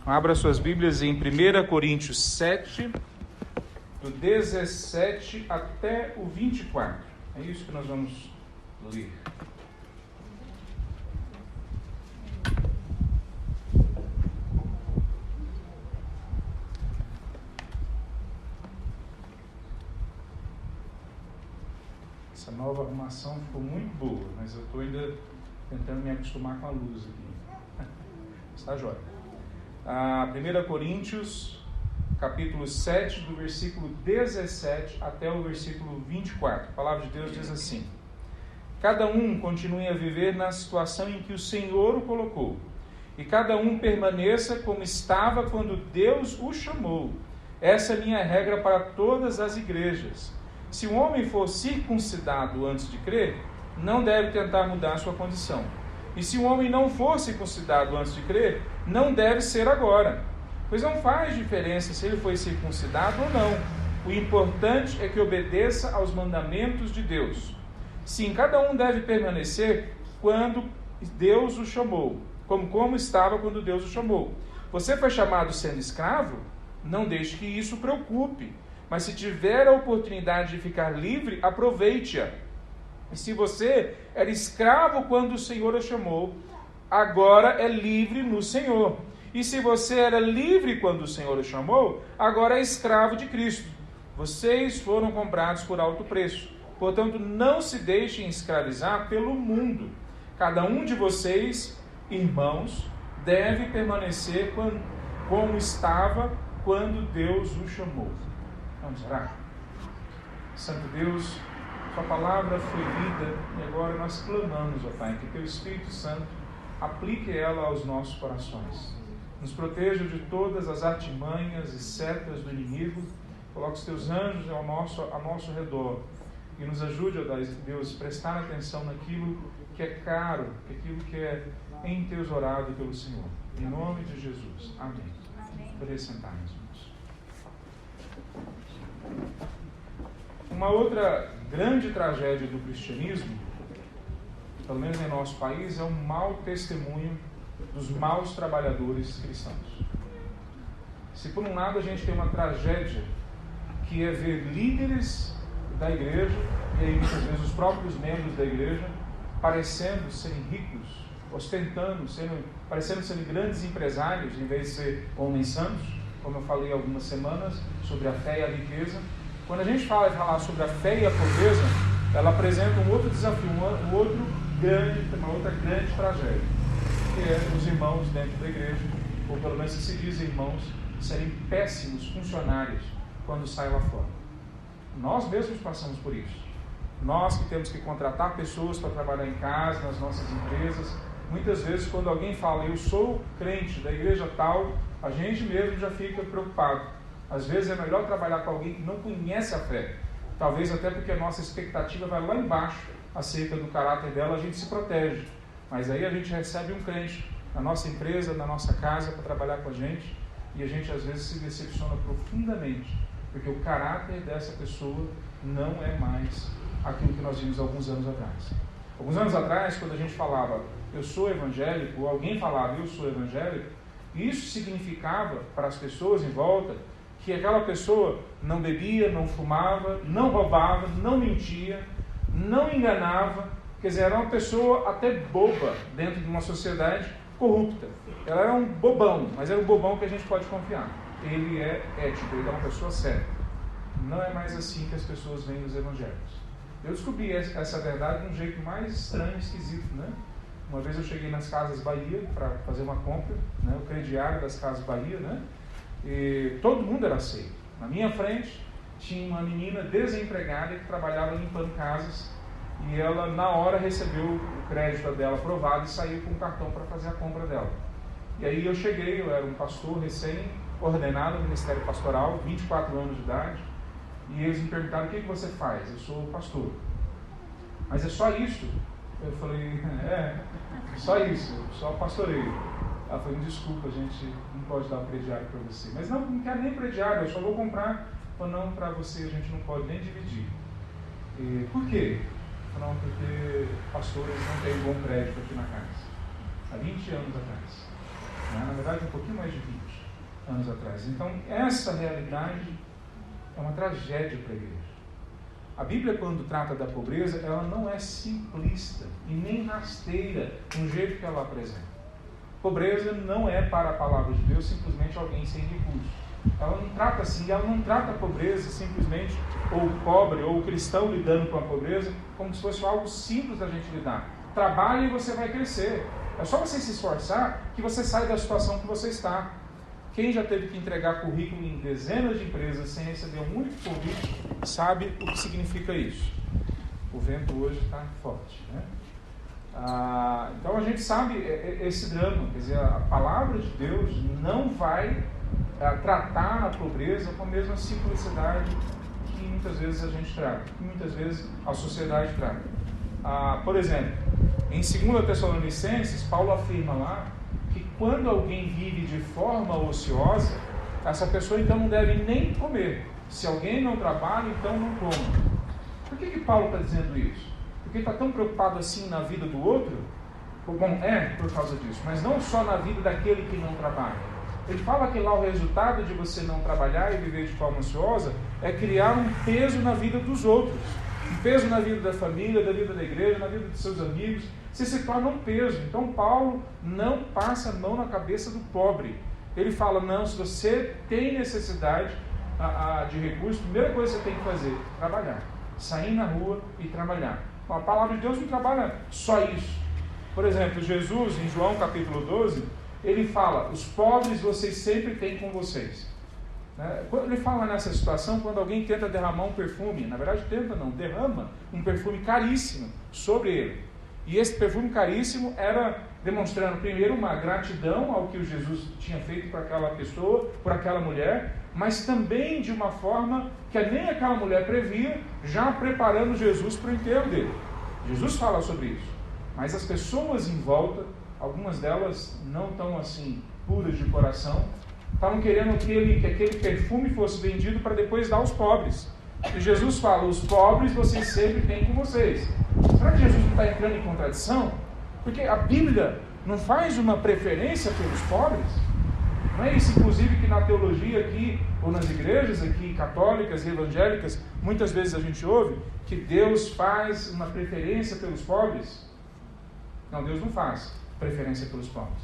Abra suas Bíblias em 1 Coríntios 7, do 17 até o 24. É isso que nós vamos ler. Essa nova arrumação ficou muito boa, mas eu estou ainda tentando me acostumar com a luz aqui. Está jóia. 1 Coríntios, capítulo 7, do versículo 17 até o versículo 24. A palavra de Deus diz assim: Cada um continue a viver na situação em que o Senhor o colocou, e cada um permaneça como estava quando Deus o chamou. Essa é a minha regra para todas as igrejas. Se um homem for circuncidado antes de crer, não deve tentar mudar sua condição. E se um homem não for circuncidado antes de crer, não deve ser agora. Pois não faz diferença se ele foi circuncidado ou não. O importante é que obedeça aos mandamentos de Deus. Sim, cada um deve permanecer quando Deus o chamou, como estava quando Deus o chamou. Você foi chamado sendo escravo? Não deixe que isso o preocupe. Mas se tiver a oportunidade de ficar livre, aproveite-a. E se você era escravo quando o Senhor o chamou, agora é livre no Senhor. E se você era livre quando o Senhor o chamou, agora é escravo de Cristo. Vocês foram comprados por alto preço. Portanto, não se deixem escravizar pelo mundo. Cada um de vocês, irmãos, deve permanecer como estava quando Deus o chamou. Vamos orar? Santo Deus, Sua palavra foi lida e agora nós clamamos, ó Pai, que Teu Espírito Santo aplique ela aos nossos corações. Nos proteja de todas as artimanhas e setas do inimigo. Coloque os Teus anjos ao nosso redor e nos ajude, ó Deus, a prestar atenção naquilo que é caro, aquilo que é entesourado pelo Senhor. Em nome de Jesus. Amém. Poder sentar, meus irmãos. Uma outra grande tragédia do cristianismo, pelo menos em nosso país, é o mau testemunho dos maus trabalhadores cristãos. Se por um lado a gente tem uma tragédia que é ver líderes da igreja, e aí muitas vezes os próprios membros da igreja, parecendo serem ricos, ostentando, parecendo serem grandes empresários, em vez de ser homens santos, como eu falei há algumas semanas, sobre a fé e a riqueza. Quando a gente falar sobre a fé e a pobreza, ela apresenta um outro desafio, uma outra grande tragédia, que é os irmãos dentro da igreja, ou pelo menos se diz irmãos, serem péssimos funcionários quando saem lá fora. Nós mesmos passamos por isso. Nós que temos que contratar pessoas para trabalhar em casa, nas nossas empresas, muitas vezes quando alguém fala, eu sou crente da igreja tal, a gente mesmo já fica preocupado. Às vezes é melhor trabalhar com alguém que não conhece a fé. Talvez até porque a nossa expectativa vai lá embaixo acerca do caráter dela, a gente se protege. Mas aí a gente recebe um crente na nossa empresa, na nossa casa, para trabalhar com a gente, e a gente às vezes se decepciona profundamente, porque o caráter dessa pessoa não é mais aquilo que nós vimos alguns anos atrás. Alguns anos atrás, quando a gente falava, eu sou evangélico, ou alguém falava, eu sou evangélico, isso significava para as pessoas em volta que aquela pessoa não bebia, não fumava, não roubava, não mentia, não enganava, quer dizer, era uma pessoa até boba dentro de uma sociedade corrupta. Ela era um bobão, mas era um bobão que a gente pode confiar. Ele é ético, ele é uma pessoa séria. Não é mais assim que as pessoas veem os evangélicos. Eu descobri essa verdade de um jeito mais estranho e esquisito, né? Uma vez eu cheguei nas Casas Bahia para fazer uma compra, né? O crediário das Casas Bahia, né? E todo mundo era aceito. Na minha frente tinha uma menina desempregada que trabalhava limpando casas, e ela na hora recebeu o crédito dela aprovado e saiu com um cartão para fazer a compra dela. E aí eu cheguei, eu era um pastor recém-ordenado no Ministério Pastoral, 24 anos de idade, e eles me perguntaram, o que você faz? Eu sou pastor. Mas é só isso? Eu falei, só isso, só pastoreio. Ela falou, desculpa, a gente não pode dar o crediário para você. Mas não quero nem crediário, eu só vou comprar. Ou não, para você a gente não pode nem dividir. E, por quê? Não, porque pastores não têm bom crédito aqui na casa. Há 20 anos atrás. né? Na verdade, um pouquinho mais de 20 anos atrás. Então, essa realidade é uma tragédia para a igreja. A Bíblia, quando trata da pobreza, ela não é simplista e nem rasteira no jeito que ela apresenta. Pobreza não é, para a palavra de Deus, simplesmente alguém sem recursos. Ela não trata assim, ela não trata a pobreza simplesmente, ou o pobre, ou o cristão lidando com a pobreza, como se fosse algo simples da gente lidar. Trabalhe e você vai crescer. É só você se esforçar que você sai da situação que você está. Quem já teve que entregar currículo em dezenas de empresas sem receber um único convite, sabe o que significa isso. O vento hoje está forte, né? Então a gente sabe esse drama. Quer dizer, a palavra de Deus não vai tratar a pobreza com a mesma simplicidade que muitas vezes a gente trata, que muitas vezes a sociedade trata. Por exemplo, em 2 Tessalonicenses, Paulo afirma lá que quando alguém vive de forma ociosa, essa pessoa então não deve nem comer. Se alguém não trabalha, então não coma. Por que Paulo está dizendo isso? Porque está tão preocupado assim na vida do outro? Bom, é por causa disso, mas não só na vida daquele que não trabalha. Ele fala que lá o resultado de você não trabalhar e viver de forma ociosa é criar um peso na vida dos outros. Um peso na vida da família, da vida da igreja, na vida dos seus amigos. Você se torna um peso. Então Paulo não passa a mão na cabeça do pobre. Ele fala, não, se você tem necessidade de recursos, a primeira coisa que você tem que fazer é trabalhar. Sair na rua e trabalhar. A palavra de Deus não trabalha só isso. Por exemplo, Jesus, em João capítulo 12, ele fala, os pobres vocês sempre têm com vocês. Quando ele fala nessa situação, quando alguém tenta derramar um perfume, na verdade tenta não, derrama um perfume caríssimo sobre ele. E esse perfume caríssimo era demonstrando primeiro uma gratidão ao que o Jesus tinha feito para aquela pessoa, por aquela mulher, mas também de uma forma que nem aquela mulher previa, já preparando Jesus para o enterro dele. Jesus fala sobre isso. Mas as pessoas em volta, algumas delas não tão assim puras de coração, estavam querendo que aquele perfume fosse vendido para depois dar aos pobres. E Jesus fala, os pobres vocês sempre têm com vocês. Será que Jesus não está entrando em contradição? Porque a Bíblia não faz uma preferência pelos pobres? Não é isso, inclusive, que na teologia aqui, ou nas igrejas aqui, católicas e evangélicas, muitas vezes a gente ouve que Deus faz uma preferência pelos pobres? Não, Deus não faz preferência pelos pobres.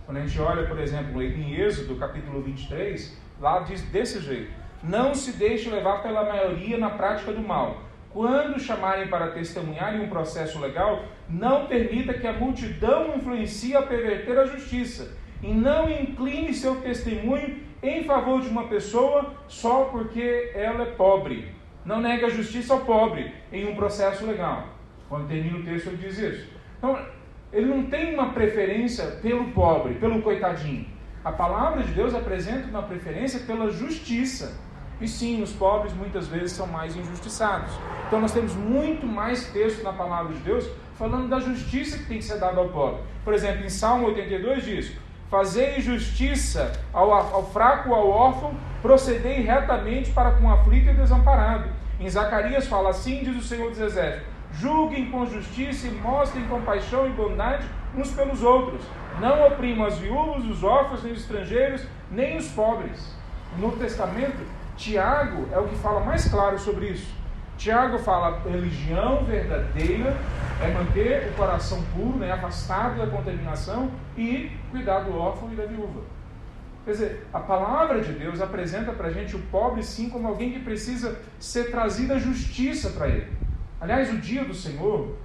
Quando a gente olha, por exemplo, em Êxodo, capítulo 23, lá diz desse jeito, não se deixe levar pela maioria na prática do mal. Quando chamarem para testemunhar em um processo legal, não permita que a multidão influencie a perverter a justiça. E não incline seu testemunho em favor de uma pessoa só porque ela é pobre. Não negue a justiça ao pobre em um processo legal. Quando termina o texto ele diz isso. Então, ele não tem uma preferência pelo pobre, pelo coitadinho. A palavra de Deus apresenta uma preferência pela justiça. E sim, os pobres muitas vezes são mais injustiçados. Então nós temos muito mais texto na palavra de Deus falando da justiça que tem que ser dada ao pobre. Por exemplo, em Salmo 82 diz, fazei justiça ao fraco, ao órfão, procedei retamente para com o aflito e desamparado. Em Zacarias fala, assim diz o Senhor dos Exércitos, julguem com justiça e mostrem compaixão e bondade uns pelos outros. Não oprimam as viúvas, os órfãos, nem os estrangeiros, nem os pobres. No Novo Testamento, Tiago é o que fala mais claro sobre isso. Tiago fala, religião verdadeira é manter o coração puro, afastado da contaminação e cuidar do órfão e da viúva. Quer dizer, a palavra de Deus apresenta para a gente o pobre sim como alguém que precisa ser trazida a justiça para ele. Aliás, o dia do Senhor,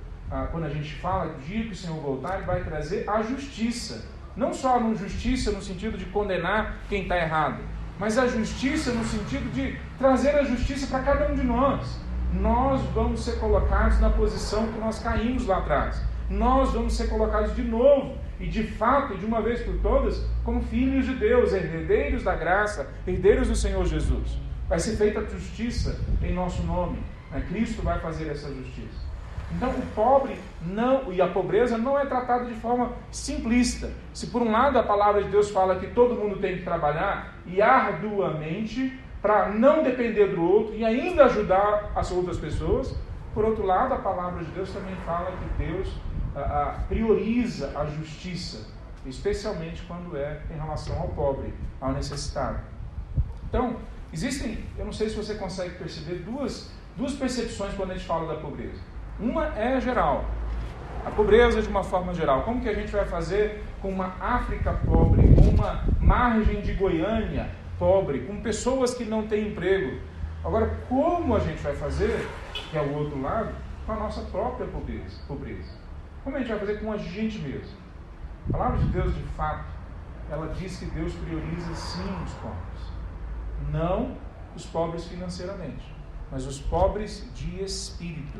quando a gente fala do dia que o Senhor voltar, ele vai trazer a justiça. Não só a justiça no sentido de condenar quem está errado, mas a justiça no sentido de trazer a justiça para cada um de nós. Nós vamos ser colocados na posição que nós caímos lá atrás. Nós vamos ser colocados de novo, e de fato, de uma vez por todas, como filhos de Deus, herdeiros da graça, herdeiros do Senhor Jesus. Vai ser feita a justiça em nosso nome. Cristo vai fazer essa justiça. Então o pobre e a pobreza não é tratada de forma simplista. Se por um lado a palavra de Deus fala que todo mundo tem que trabalhar e arduamente para não depender do outro e ainda ajudar as outras pessoas, por outro lado a palavra de Deus também fala que Deus prioriza a justiça especialmente quando é em relação ao pobre, ao necessitado. Então, existem, eu não sei se você consegue perceber, duas percepções quando a gente fala da pobreza. Uma é geral, a pobreza de uma forma geral. Como que a gente vai fazer com uma África pobre, com uma margem de Goiânia pobre, com pessoas que não têm emprego? Agora, como a gente vai fazer, que é o outro lado, com a nossa própria pobreza? Como a gente vai fazer com a gente mesmo? A palavra de Deus, de fato, ela diz que Deus prioriza sim os pobres. Não os pobres financeiramente, mas os pobres de espírito.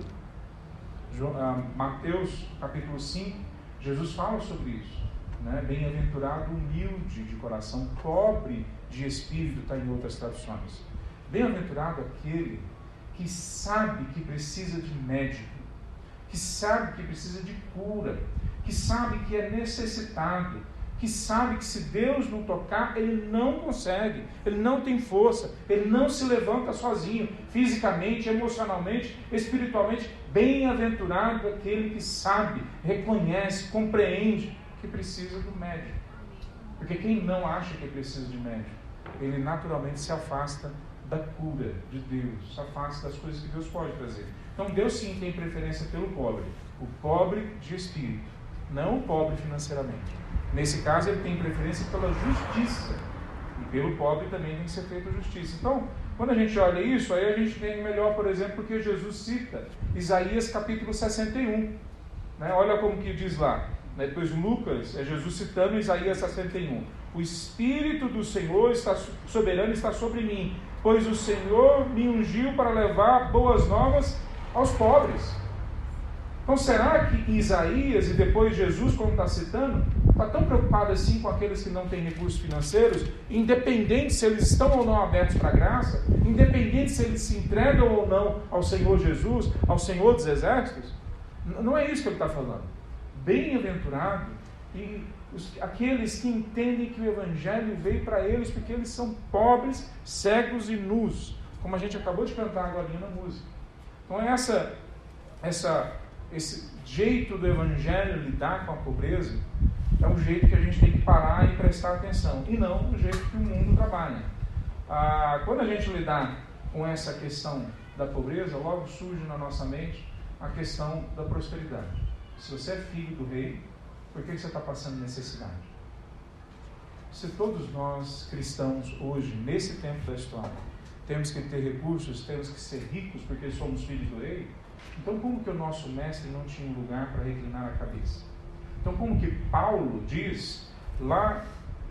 Mateus capítulo 5, Jesus fala sobre isso, né? Bem-aventurado humilde de coração, pobre de espírito, está em outras traduções. Bem-aventurado aquele que sabe que precisa de médico, que sabe que precisa de cura, que sabe que é necessitado, que sabe que se Deus não tocar, ele não consegue, ele não tem força, ele não se levanta sozinho, fisicamente, emocionalmente, espiritualmente. Bem-aventurado aquele que sabe, reconhece, compreende que precisa do médico. Porque quem não acha que precisa de médico, ele naturalmente se afasta da cura de Deus, se afasta das coisas que Deus pode trazer. Então Deus sim tem preferência pelo pobre, o pobre de espírito, não o pobre financeiramente. Nesse caso ele tem preferência pela justiça, e pelo pobre também tem que ser feita justiça. Então, quando a gente olha isso, aí a gente tem melhor, por exemplo, porque Jesus cita Isaías capítulo 61. Né? Olha como que diz lá. Depois Lucas, é Jesus citando Isaías 61. O Espírito do Senhor soberano está sobre mim, pois o Senhor me ungiu para levar boas novas aos pobres. Então será que Isaías e depois Jesus, como está citando, está tão preocupado assim com aqueles que não têm recursos financeiros, independente se eles estão ou não abertos para a graça, independente se eles se entregam ou não ao Senhor Jesus, ao Senhor dos Exércitos? Não é isso que ele está falando. Bem-aventurado e aqueles que entendem que o Evangelho veio para eles porque eles são pobres, cegos e nus, como a gente acabou de cantar agora na música. Então esse jeito do Evangelho lidar com a pobreza é um jeito que a gente tem que parar e prestar atenção, e não o jeito que o mundo trabalha. Quando a gente lidar com essa questão da pobreza, logo surge na nossa mente a questão da prosperidade. Se você é filho do rei, por que você está passando necessidade? Se todos nós cristãos hoje, nesse tempo da história, temos que ter recursos, temos que ser ricos porque somos filhos do rei, então como que o nosso mestre não tinha um lugar para reclinar a cabeça? Então como que Paulo diz lá,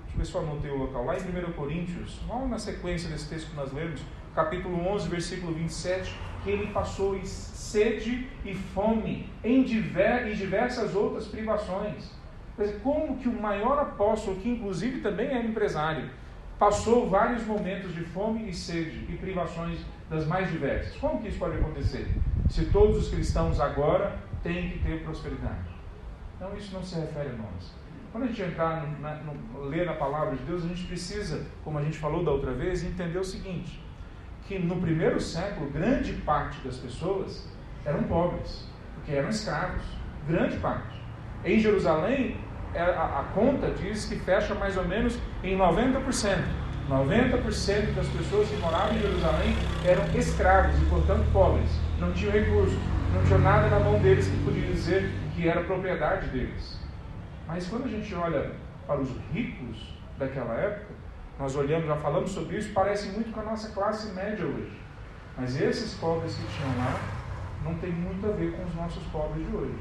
deixa eu ver se eu anotei o local, lá em 1 Coríntios, logo na sequência desse texto que nós lemos, capítulo 11, versículo 27, que ele passou sede e fome e diversas outras privações. Como que o maior apóstolo, que inclusive também era empresário, passou vários momentos de fome e sede e privações das mais diversas? Como que isso pode acontecer? Se todos os cristãos agora têm que ter prosperidade. Então isso não se refere a nós. Quando a gente entrar ler na palavra de Deus, a gente precisa, como a gente falou da outra vez, entender o seguinte, que no primeiro século, grande parte das pessoas eram pobres, porque eram escravos, grande parte. Em Jerusalém, a conta diz que fecha mais ou menos em 90%. 90% das pessoas que moravam em Jerusalém eram escravos e, portanto, pobres. Não tinham recursos, não tinham nada na mão deles que podia dizer que era propriedade deles. Mas quando a gente olha para os ricos daquela época, nós olhamos, já falamos sobre isso, parece muito com a nossa classe média hoje. Mas esses pobres que tinham lá não tem muito a ver com os nossos pobres de hoje.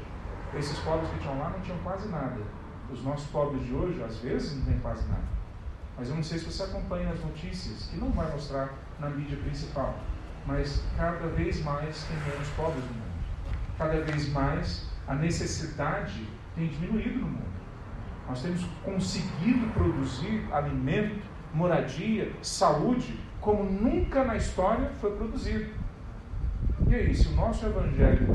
Esses pobres que tinham lá não tinham quase nada. Os nossos pobres de hoje, às vezes, não têm quase nada. Mas eu não sei se você acompanha as notícias, que não vai mostrar na mídia principal, mas cada vez mais tem menos pobres no mundo. Cada vez mais a necessidade tem diminuído no mundo. Nós temos conseguido produzir alimento, moradia, saúde, como nunca na história foi produzido. E aí, se o nosso evangelho,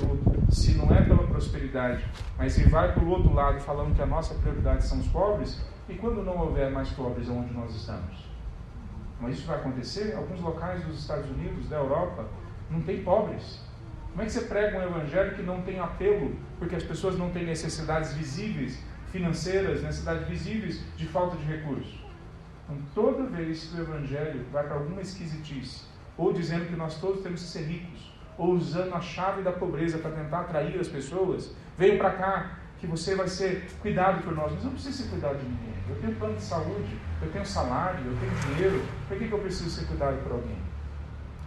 se não é pela prosperidade, mas se vai para o outro lado falando que a nossa prioridade são os pobres, e quando não houver mais pobres onde nós estamos? Mas isso vai acontecer? Alguns locais dos Estados Unidos, da Europa, não tem pobres. Como é que você prega um evangelho que não tem apelo, porque as pessoas não têm necessidades visíveis, financeiras, necessidades visíveis de falta de recursos. Então, toda vez que o Evangelho vai para alguma esquisitice, ou dizendo que nós todos temos que ser ricos, ou usando a chave da pobreza para tentar atrair as pessoas, veio para cá que você vai ser cuidado por nós. Mas eu não preciso ser cuidado de ninguém. Eu tenho plano de saúde, eu tenho salário, eu tenho dinheiro. Por que eu preciso ser cuidado por alguém?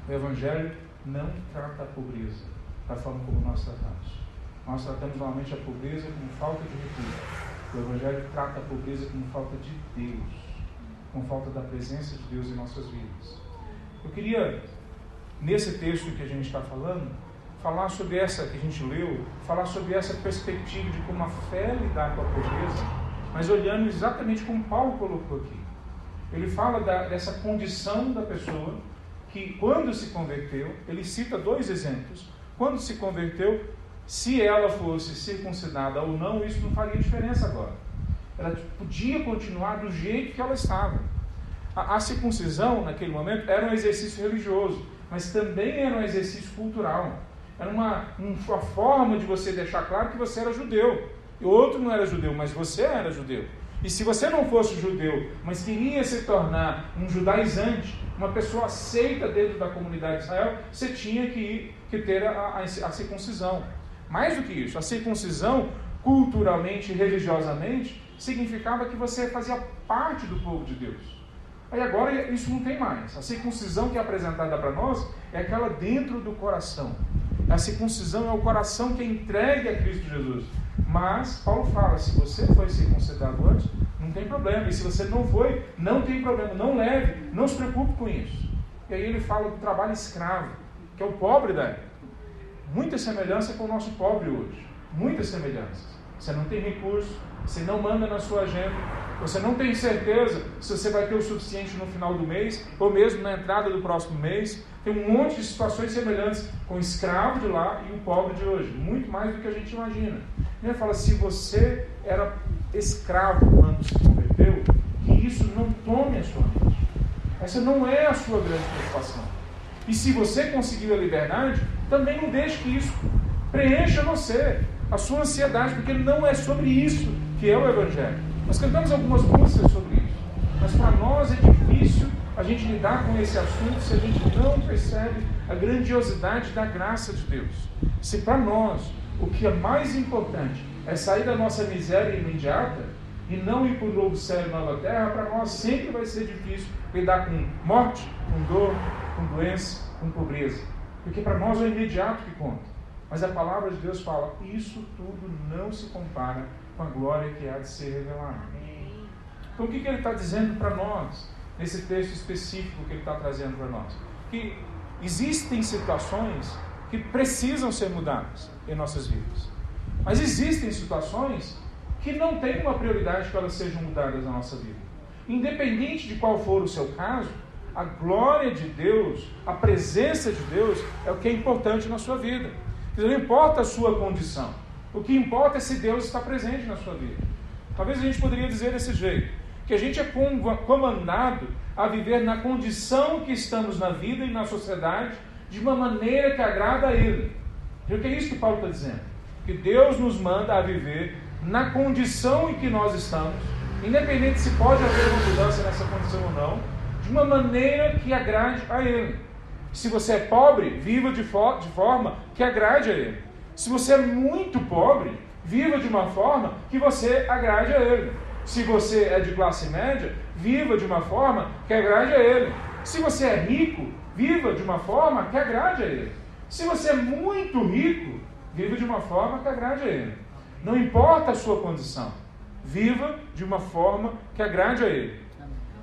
O Evangelho não trata a pobreza da forma como nós tratamos. Nós tratamos normalmente a pobreza como falta de recursos. O Evangelho trata a pobreza como falta de Deus, com falta da presença de Deus em nossas vidas. Eu queria, nesse texto que a gente está falando, falar sobre essa que a gente leu, falar sobre essa perspectiva de como a fé lidar com a pobreza, mas olhando exatamente como Paulo colocou aqui. Ele fala dessa condição da pessoa que, quando se converteu, ele cita 2 exemplos. Quando se converteu, se ela fosse circuncidada ou não, isso não faria diferença agora. Ela podia continuar do jeito que ela estava. A circuncisão, naquele momento, era um exercício religioso, mas também era um exercício cultural. Era uma forma de você deixar claro que você era judeu. E o outro não era judeu, mas você era judeu. E se você não fosse judeu, mas queria se tornar um judaizante, uma pessoa aceita dentro da comunidade de Israel, você tinha que ter a circuncisão. Mais do que isso, a circuncisão, culturalmente e religiosamente, significava que você fazia parte do povo de Deus. Aí agora isso não tem mais. A circuncisão que é apresentada para nós é aquela dentro do coração. A circuncisão é o coração que é entregue a Cristo Jesus. Mas Paulo fala, se você foi circuncidado antes, não tem problema. E se você não foi, não tem problema. Não leve, não se preocupe com isso. E aí ele fala do trabalho escravo, que é o pobre da época. Muita semelhança com o nosso pobre hoje. Muitas semelhanças. Você não tem recurso, você não manda na sua agenda, você não tem certeza se você vai ter o suficiente no final do mês, ou mesmo na entrada do próximo mês. Tem um monte de situações semelhantes com o escravo de lá e o pobre de hoje. Muito mais do que a gente imagina. Ele fala, se você era escravo quando se converteu, que isso não tome a sua mente. Essa não é a sua grande preocupação. E se você conseguiu a liberdade, também não deixe que isso preencha você, a sua ansiedade, porque não é sobre isso que é o Evangelho. Nós cantamos algumas músicas sobre isso, mas para nós é difícil a gente lidar com esse assunto se a gente não percebe a grandiosidade da graça de Deus. Se para nós o que é mais importante é sair da nossa miséria imediata e não ir para o novo céu e nova terra, para nós sempre vai ser difícil lidar com morte, com dor, com doença, com pobreza. Porque para nós é o imediato que conta. Mas a palavra de Deus fala, isso tudo não se compara com a glória que há de ser revelada. Então o que ele está dizendo para nós, nesse texto específico que ele está trazendo para nós? Que existem situações que precisam ser mudadas em nossas vidas. Mas existem situações que não têm uma prioridade que elas sejam mudadas na nossa vida. Independente de qual for o seu caso, a glória de Deus, a presença de Deus é o que é importante na sua vida. Não importa a sua condição. O que importa é se Deus está presente na sua vida. Talvez a gente poderia dizer desse jeito, que a gente é comandado a viver na condição que estamos na vida e na sociedade, de uma maneira que agrada a Ele. E o que é isso que Paulo está dizendo? Que Deus nos manda a viver na condição em que nós estamos, independente se pode haver uma mudança nessa condição ou não, de uma maneira que agrade a Ele. Se você é pobre, viva de forma que agrade a Ele. Se você é muito pobre, viva de uma forma que você agrade a Ele. Se você é de classe média, viva de uma forma que agrade a Ele. Se você é rico, viva de uma forma que agrade a Ele. Se você é muito rico, viva de uma forma que agrade a Ele. Não importa a sua condição, viva de uma forma que agrade a Ele.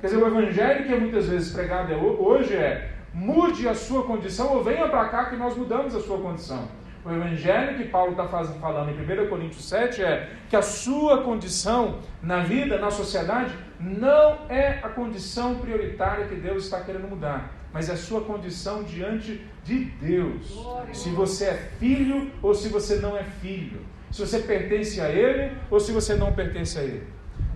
Quer dizer, o evangelho que é muitas vezes pregado hoje é: mude a sua condição ou venha para cá que nós mudamos a sua condição. O evangelho que Paulo está falando em 1 Coríntios 7 é que a sua condição na vida, na sociedade, não é a condição prioritária que Deus está querendo mudar, mas é a sua condição diante de Deus. Se você é filho ou se você não é filho. Se você pertence a Ele ou se você não pertence a Ele.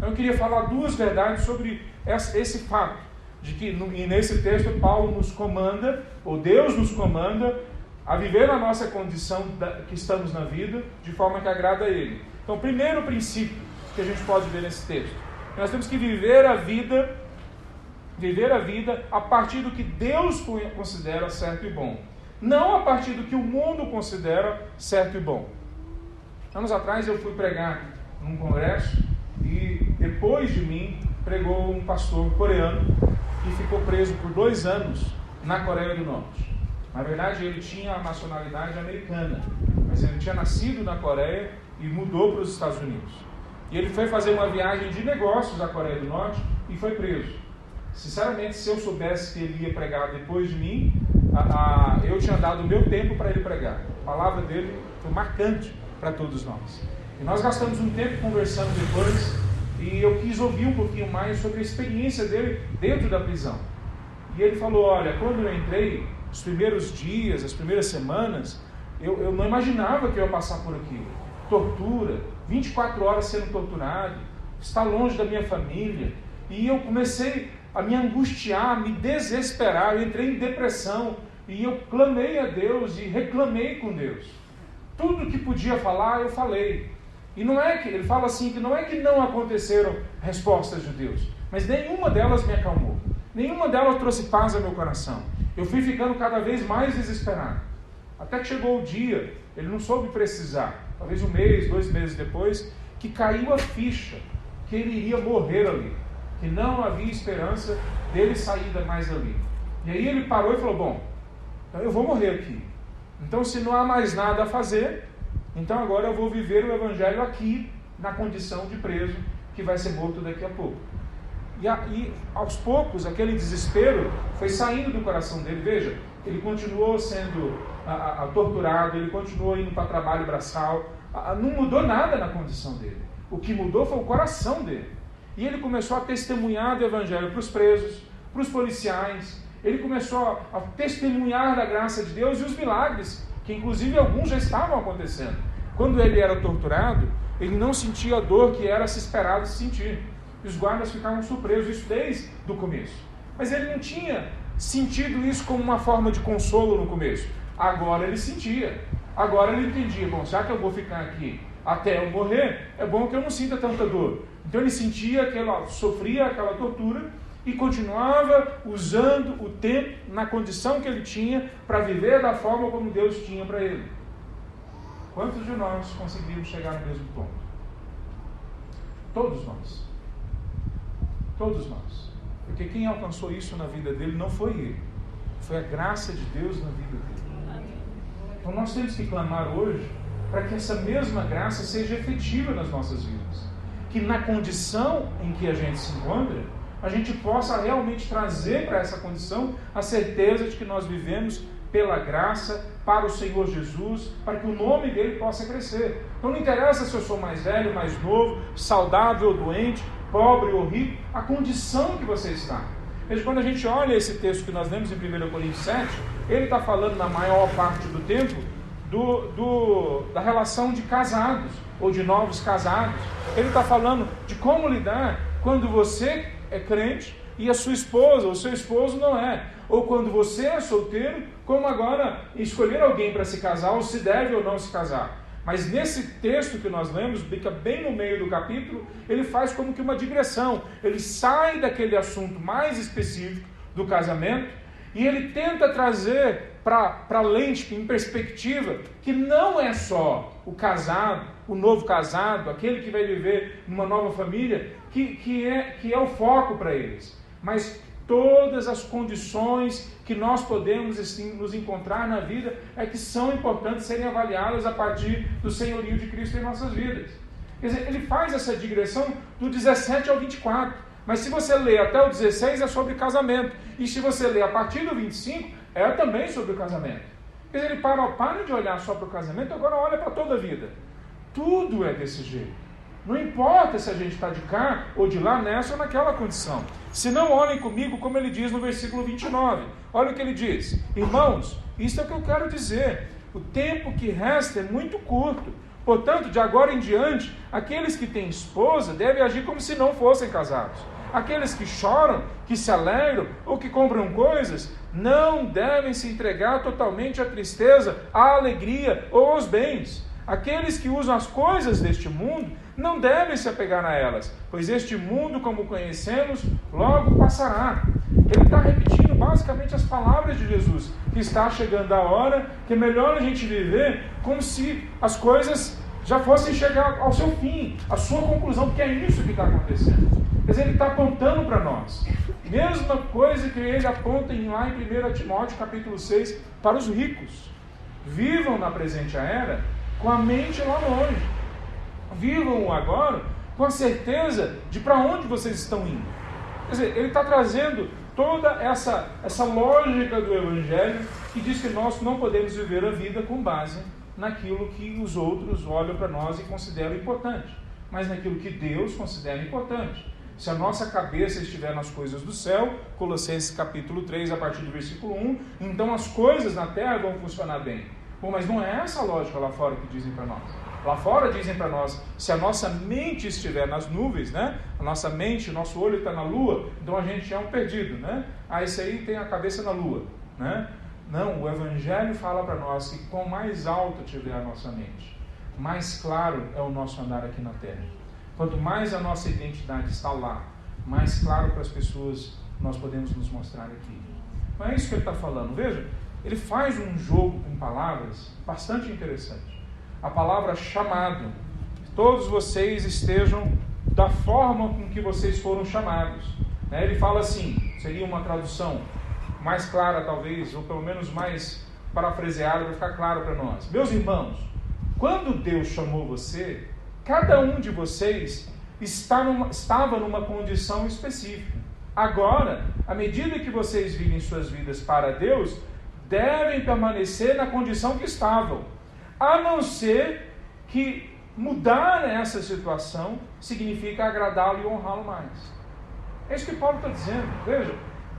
Eu queria falar duas verdades sobre esse fato, de que nesse texto Paulo nos comanda, ou Deus nos comanda, a viver na nossa condição que estamos na vida, de forma que agrada a Ele. Então, o primeiro princípio que a gente pode ver nesse texto. Nós temos que viver a vida a partir do que Deus considera certo e bom, não a partir do que o mundo considera certo e bom. Anos atrás eu fui pregar num congresso e depois de mim pregou um pastor coreano que ficou preso por 2 anos na Coreia do Norte. Na verdade ele tinha a nacionalidade americana, mas ele tinha nascido na Coreia e mudou para os Estados Unidos. E ele foi fazer uma viagem de negócios à Coreia do Norte e foi preso. Sinceramente, se eu soubesse que ele ia pregar depois de mim, eu tinha dado o meu tempo para ele pregar. A palavra dele foi marcante para todos nós. E nós gastamos um tempo conversando depois, e eu quis ouvir um pouquinho mais sobre a experiência dele dentro da prisão. E ele falou, olha, quando eu entrei, os primeiros dias, as primeiras semanas, eu não imaginava que eu ia passar por aquilo. Tortura, 24 horas sendo torturado, estar longe da minha família. E eu comecei a me angustiar, a me desesperar, eu entrei em depressão. E eu clamei a Deus e reclamei com Deus. Tudo que podia falar, eu falei. E não é que, ele fala assim, que não é que não aconteceram respostas de Deus, mas nenhuma delas me acalmou. Nenhuma delas trouxe paz ao meu coração. Eu fui ficando cada vez mais desesperado. Até que chegou o dia, ele não soube precisar, talvez 1 mês, 2 meses depois, que caiu a ficha que ele iria morrer ali, que não havia esperança dele sair mais ali. E aí ele parou e falou, bom, então eu vou morrer aqui. Então se não há mais nada a fazer, então agora eu vou viver o Evangelho aqui, na condição de preso, que vai ser morto daqui a pouco. E aos poucos, aquele desespero foi saindo do coração dele. Veja, ele continuou sendo torturado, ele continuou indo para trabalho braçal, não mudou nada na condição dele. O que mudou foi o coração dele. E ele começou a testemunhar do Evangelho para os presos, para os policiais. Ele começou a testemunhar da graça de Deus e os milagres, que inclusive alguns já estavam acontecendo. Quando ele era torturado, ele não sentia a dor que era se esperado sentir. E os guardas ficavam surpresos, isso desde o começo. Mas ele não tinha sentido isso como uma forma de consolo no começo. Agora ele sentia. Agora ele entendia, bom, já que eu vou ficar aqui até eu morrer, é bom que eu não sinta tanta dor. Então ele sofria aquela tortura e continuava usando o tempo na condição que ele tinha para viver da forma como Deus tinha para ele. Quantos de nós conseguimos chegar no mesmo ponto? Todos nós. Todos nós. Porque quem alcançou isso na vida dele não foi ele. Foi a graça de Deus na vida dele. Então nós temos que clamar hoje para que essa mesma graça seja efetiva nas nossas vidas. Que na condição em que a gente se encontra, a gente possa realmente trazer para essa condição a certeza de que nós vivemos pela graça, para o Senhor Jesus, para que o nome dele possa crescer. Então não interessa se eu sou mais velho, mais novo, saudável ou doente, pobre ou rico, a condição que você está. Veja, quando a gente olha esse texto que nós lemos em 1 Coríntios 7, ele está falando na maior parte do tempo da relação de casados, ou de novos casados. Ele está falando de como lidar quando você é crente e a sua esposa ou seu esposo não é. Ou quando você é solteiro, como agora escolher alguém para se casar, ou se deve ou não se casar. Mas nesse texto que nós lemos, fica bem no meio do capítulo, ele faz como que uma digressão. Ele sai daquele assunto mais específico do casamento e ele tenta trazer para a lente, em perspectiva, que não é só o casado, o novo casado, aquele que vai viver numa nova família, que é o foco para eles. Mas todas as condições que nós podemos nos encontrar na vida é que são importantes serem avaliadas a partir do senhorio de Cristo em nossas vidas. Quer dizer, ele faz essa digressão do 17 ao 24, mas se você ler até o 16 é sobre casamento, e se você ler a partir do 25 é também sobre o casamento. Quer dizer, ele para de olhar só para o casamento, agora olha para toda a vida. Tudo é desse jeito. Não importa se a gente está de cá ou de lá, nessa ou naquela condição. Se não, olhem comigo como ele diz no versículo 29. Olha o que ele diz. Irmãos, isso é o que eu quero dizer. O tempo que resta é muito curto. Portanto, de agora em diante, aqueles que têm esposa devem agir como se não fossem casados. Aqueles que choram, que se alegram ou que compram coisas, não devem se entregar totalmente à tristeza, à alegria ou aos bens. Aqueles que usam as coisas deste mundo não devem se apegar a elas, pois este mundo, como conhecemos, logo passará. Ele está repetindo basicamente as palavras de Jesus, que está chegando a hora, que é melhor a gente viver como se as coisas já fossem chegar ao seu fim, à sua conclusão, porque é isso que está acontecendo. Quer dizer, ele está apontando para nós. Mesma coisa que ele aponta lá em 1 Timóteo capítulo 6 para os ricos. Vivam na presente era com a mente lá longe. Vivam agora com a certeza de para onde vocês estão indo. Quer dizer, ele está trazendo toda essa lógica do Evangelho que diz que nós não podemos viver a vida com base naquilo que os outros olham para nós e consideram importante, mas naquilo que Deus considera importante. Se a nossa cabeça estiver nas coisas do céu, Colossenses capítulo 3, a partir do versículo 1, então as coisas na terra vão funcionar bem. Bom, mas não é essa a lógica lá fora que dizem para nós. Lá fora dizem para nós, se a nossa mente estiver nas nuvens, né? A nossa mente, o nosso olho está na lua, então a gente é um perdido, né? Esse aí tem a cabeça na lua, né? Não, o Evangelho fala para nós que quanto mais alta tiver a nossa mente, mais claro é o nosso andar aqui na terra. Quanto mais a nossa identidade está lá, mais claro para as pessoas nós podemos nos mostrar aqui. Não é isso que ele está falando. Veja, ele faz um jogo com palavras bastante interessante. A palavra chamado. Todos vocês estejam da forma com que vocês foram chamados. Ele fala assim, seria uma tradução mais clara talvez, ou pelo menos mais parafraseada para ficar claro para nós. Meus irmãos, quando Deus chamou você, cada um de vocês estava numa condição específica. Agora, à medida que vocês vivem suas vidas para Deus, devem permanecer na condição que estavam, a não ser que mudar essa situação significa agradá-lo e honrá-lo mais. É isso que Paulo está dizendo. Veja,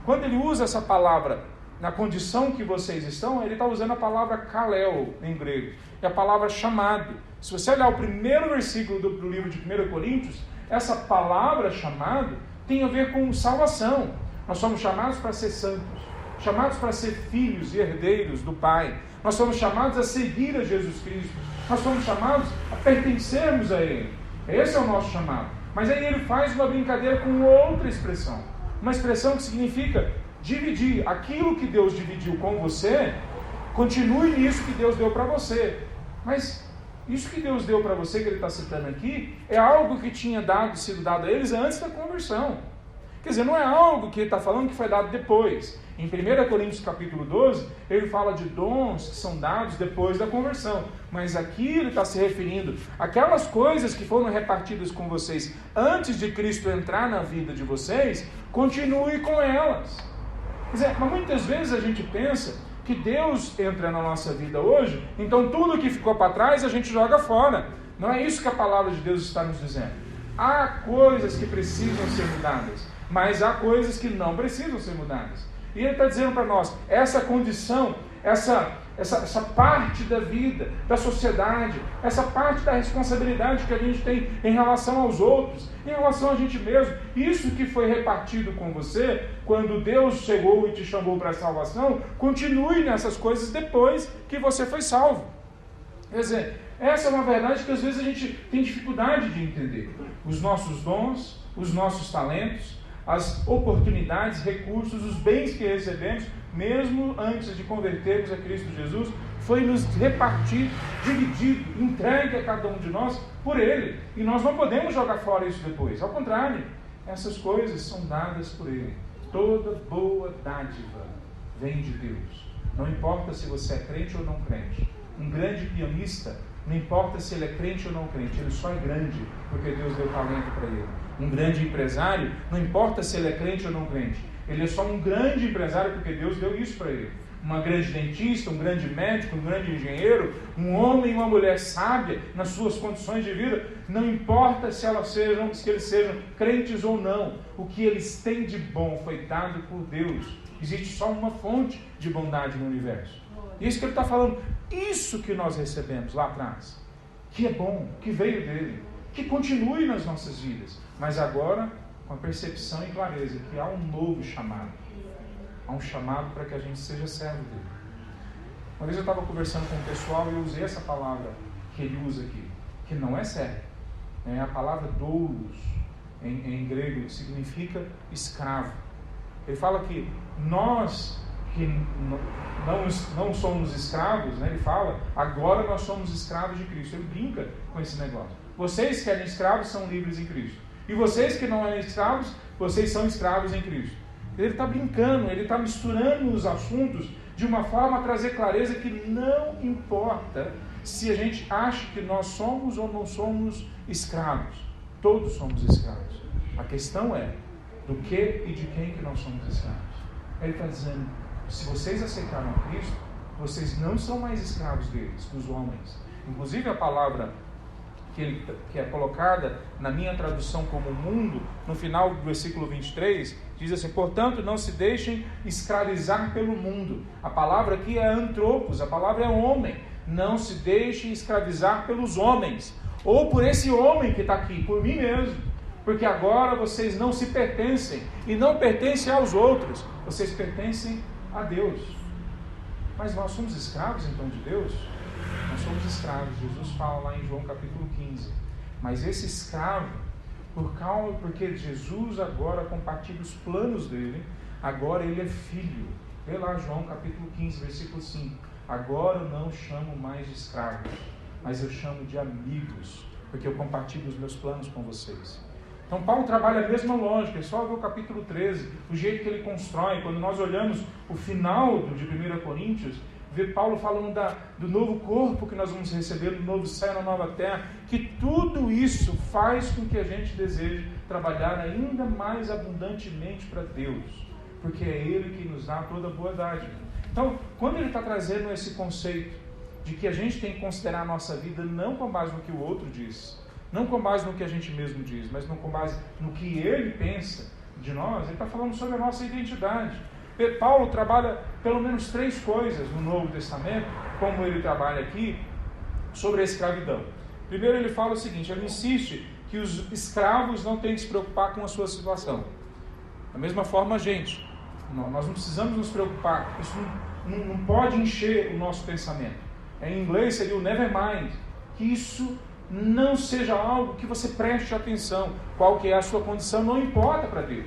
quando ele usa essa palavra na condição que vocês estão, ele está usando a palavra kaleo em grego, é a palavra chamado. Se você olhar o primeiro versículo do livro de 1 Coríntios, essa palavra chamado tem a ver com salvação. Nós somos chamados para ser santos, chamados para ser filhos e herdeiros do Pai. Nós somos chamados a seguir a Jesus Cristo. Nós somos chamados a pertencermos a Ele. Esse é o nosso chamado. Mas aí ele faz uma brincadeira com outra expressão. Uma expressão que significa dividir. Aquilo que Deus dividiu com você, continue nisso que Deus deu para você. Mas isso que Deus deu para você, que ele está citando aqui, é algo que tinha sido dado a eles antes da conversão. Quer dizer, não é algo que ele está falando que foi dado depois. Em 1 Coríntios capítulo 12, ele fala de dons que são dados depois da conversão. Mas aqui ele está se referindo àquelas coisas que foram repartidas com vocês antes de Cristo entrar na vida de vocês, continue com elas. Quer dizer, mas muitas vezes a gente pensa que Deus entra na nossa vida hoje, então tudo que ficou para trás a gente joga fora. Não é isso que a palavra de Deus está nos dizendo. Há coisas que precisam ser mudadas, mas há coisas que não precisam ser mudadas. E ele está dizendo para nós, essa condição, essa parte da vida, da sociedade, essa parte da responsabilidade que a gente tem em relação aos outros, em relação a gente mesmo, isso que foi repartido com você, quando Deus chegou e te chamou para a salvação, continue nessas coisas depois que você foi salvo. Quer dizer, essa é uma verdade que às vezes a gente tem dificuldade de entender. Os nossos dons, os nossos talentos, as oportunidades, recursos, os bens que recebemos, mesmo antes de convertermos a Cristo Jesus, foi nos repartido, dividido, entregue a cada um de nós por Ele. E nós não podemos jogar fora isso depois. Ao contrário, essas coisas são dadas por Ele. Toda boa dádiva vem de Deus. Não importa se você é crente ou não crente. Um grande pianista, não importa se ele é crente ou não crente, ele só é grande porque Deus deu talento para ele. Um grande empresário, não importa se ele é crente ou não crente, ele é só um grande empresário porque Deus deu isso para ele. Uma grande dentista, um grande médico, um grande engenheiro, um homem e uma mulher sábia nas suas condições de vida, não importa se eles sejam crentes ou não, o que eles têm de bom foi dado por Deus. Existe só uma fonte de bondade no universo. Isso que ele está falando, isso que nós recebemos lá atrás, que é bom, que veio dele, que continue nas nossas vidas, mas agora com a percepção e clareza que há um novo chamado. Há um chamado para que a gente seja servo dele. Uma vez eu estava conversando com o pessoal e eu usei essa palavra que ele usa aqui, que não é servo, A palavra doulos, em grego, significa escravo. Ele fala que nós que não somos escravos, né? Ele fala, agora nós somos escravos de Cristo. Ele brinca com esse negócio. Vocês que eram escravos são livres em Cristo. E vocês que não eram escravos, vocês são escravos em Cristo. Ele está brincando, ele está misturando os assuntos de uma forma a trazer clareza que não importa se a gente acha que nós somos ou não somos escravos. Todos somos escravos. A questão é do que e de quem que nós somos escravos. Ele está dizendo, se vocês aceitaram a Cristo, vocês não são mais escravos deles, dos homens. Inclusive a palavra que é colocada na minha tradução como mundo, no final do versículo 23, diz assim, portanto, não se deixem escravizar pelo mundo. A palavra aqui é antropos, a palavra é homem. Não se deixem escravizar pelos homens, ou por esse homem que está aqui, por mim mesmo. Porque agora vocês não se pertencem, e não pertencem aos outros, vocês pertencem a Deus. Mas nós somos escravos então de Deus? Nós somos escravos. Jesus fala lá em João capítulo 15. Mas esse escravo, porque Jesus agora compartilha os planos dele, agora ele é filho. Vê lá João capítulo 15, versículo 5. Agora eu não chamo mais de escravos, mas eu chamo de amigos, porque eu compartilho os meus planos com vocês. Então Paulo trabalha a mesma lógica, é só ver o capítulo 13, o jeito que ele constrói. Quando nós olhamos o final de 1 Coríntios, vê Paulo falando do novo corpo que nós vamos receber, do novo céu na nova terra, que tudo isso faz com que a gente deseje trabalhar ainda mais abundantemente para Deus, porque é Ele que nos dá toda a boa dádiva. Então, quando ele está trazendo esse conceito de que a gente tem que considerar a nossa vida não com base no que o outro diz, não com base no que a gente mesmo diz, mas não com base no que ele pensa de nós, ele está falando sobre a nossa identidade. Paulo trabalha pelo menos 3 coisas no Novo Testamento, como ele trabalha aqui, sobre a escravidão. Primeiro ele fala o seguinte, ele insiste que os escravos não têm que se preocupar com a sua situação. Da mesma forma a gente, nós não precisamos nos preocupar, isso não pode encher o nosso pensamento. Em inglês seria o never mind, que isso não seja algo que você preste atenção, qual que é a sua condição, não importa para Deus.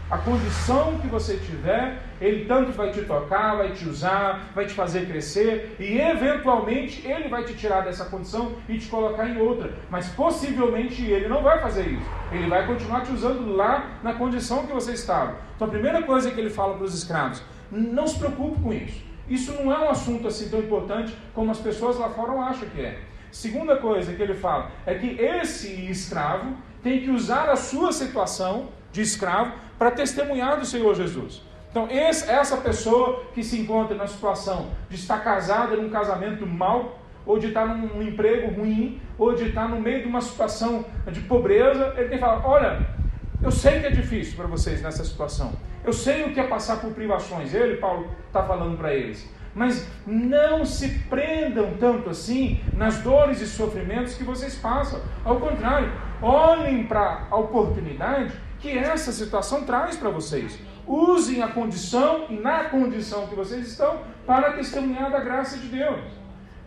A condição que você tiver, Ele tanto vai te tocar, vai te usar, vai te fazer crescer, e eventualmente Ele vai te tirar dessa condição e te colocar em outra. Mas possivelmente Ele não vai fazer isso. Ele vai continuar te usando lá na condição que você estava. Então a primeira coisa que Ele fala para os escravos, não se preocupe com isso. Isso não é um assunto assim tão importante como as pessoas lá fora acham que é. Segunda coisa que Ele fala é que esse escravo tem que usar a sua situação de escravo para testemunhar do Senhor Jesus. Então essa pessoa que se encontra na situação de estar casada num casamento mau, ou de estar num emprego ruim, ou de estar no meio de uma situação de pobreza, ele tem que falar, olha, eu sei que é difícil para vocês nessa situação, eu sei o que é passar por privações, Paulo está falando para eles, mas não se prendam tanto assim nas dores e sofrimentos que vocês passam. Ao contrário, olhem para a oportunidade que essa situação traz para vocês. Usem a condição e na condição que vocês estão para testemunhar da graça de Deus.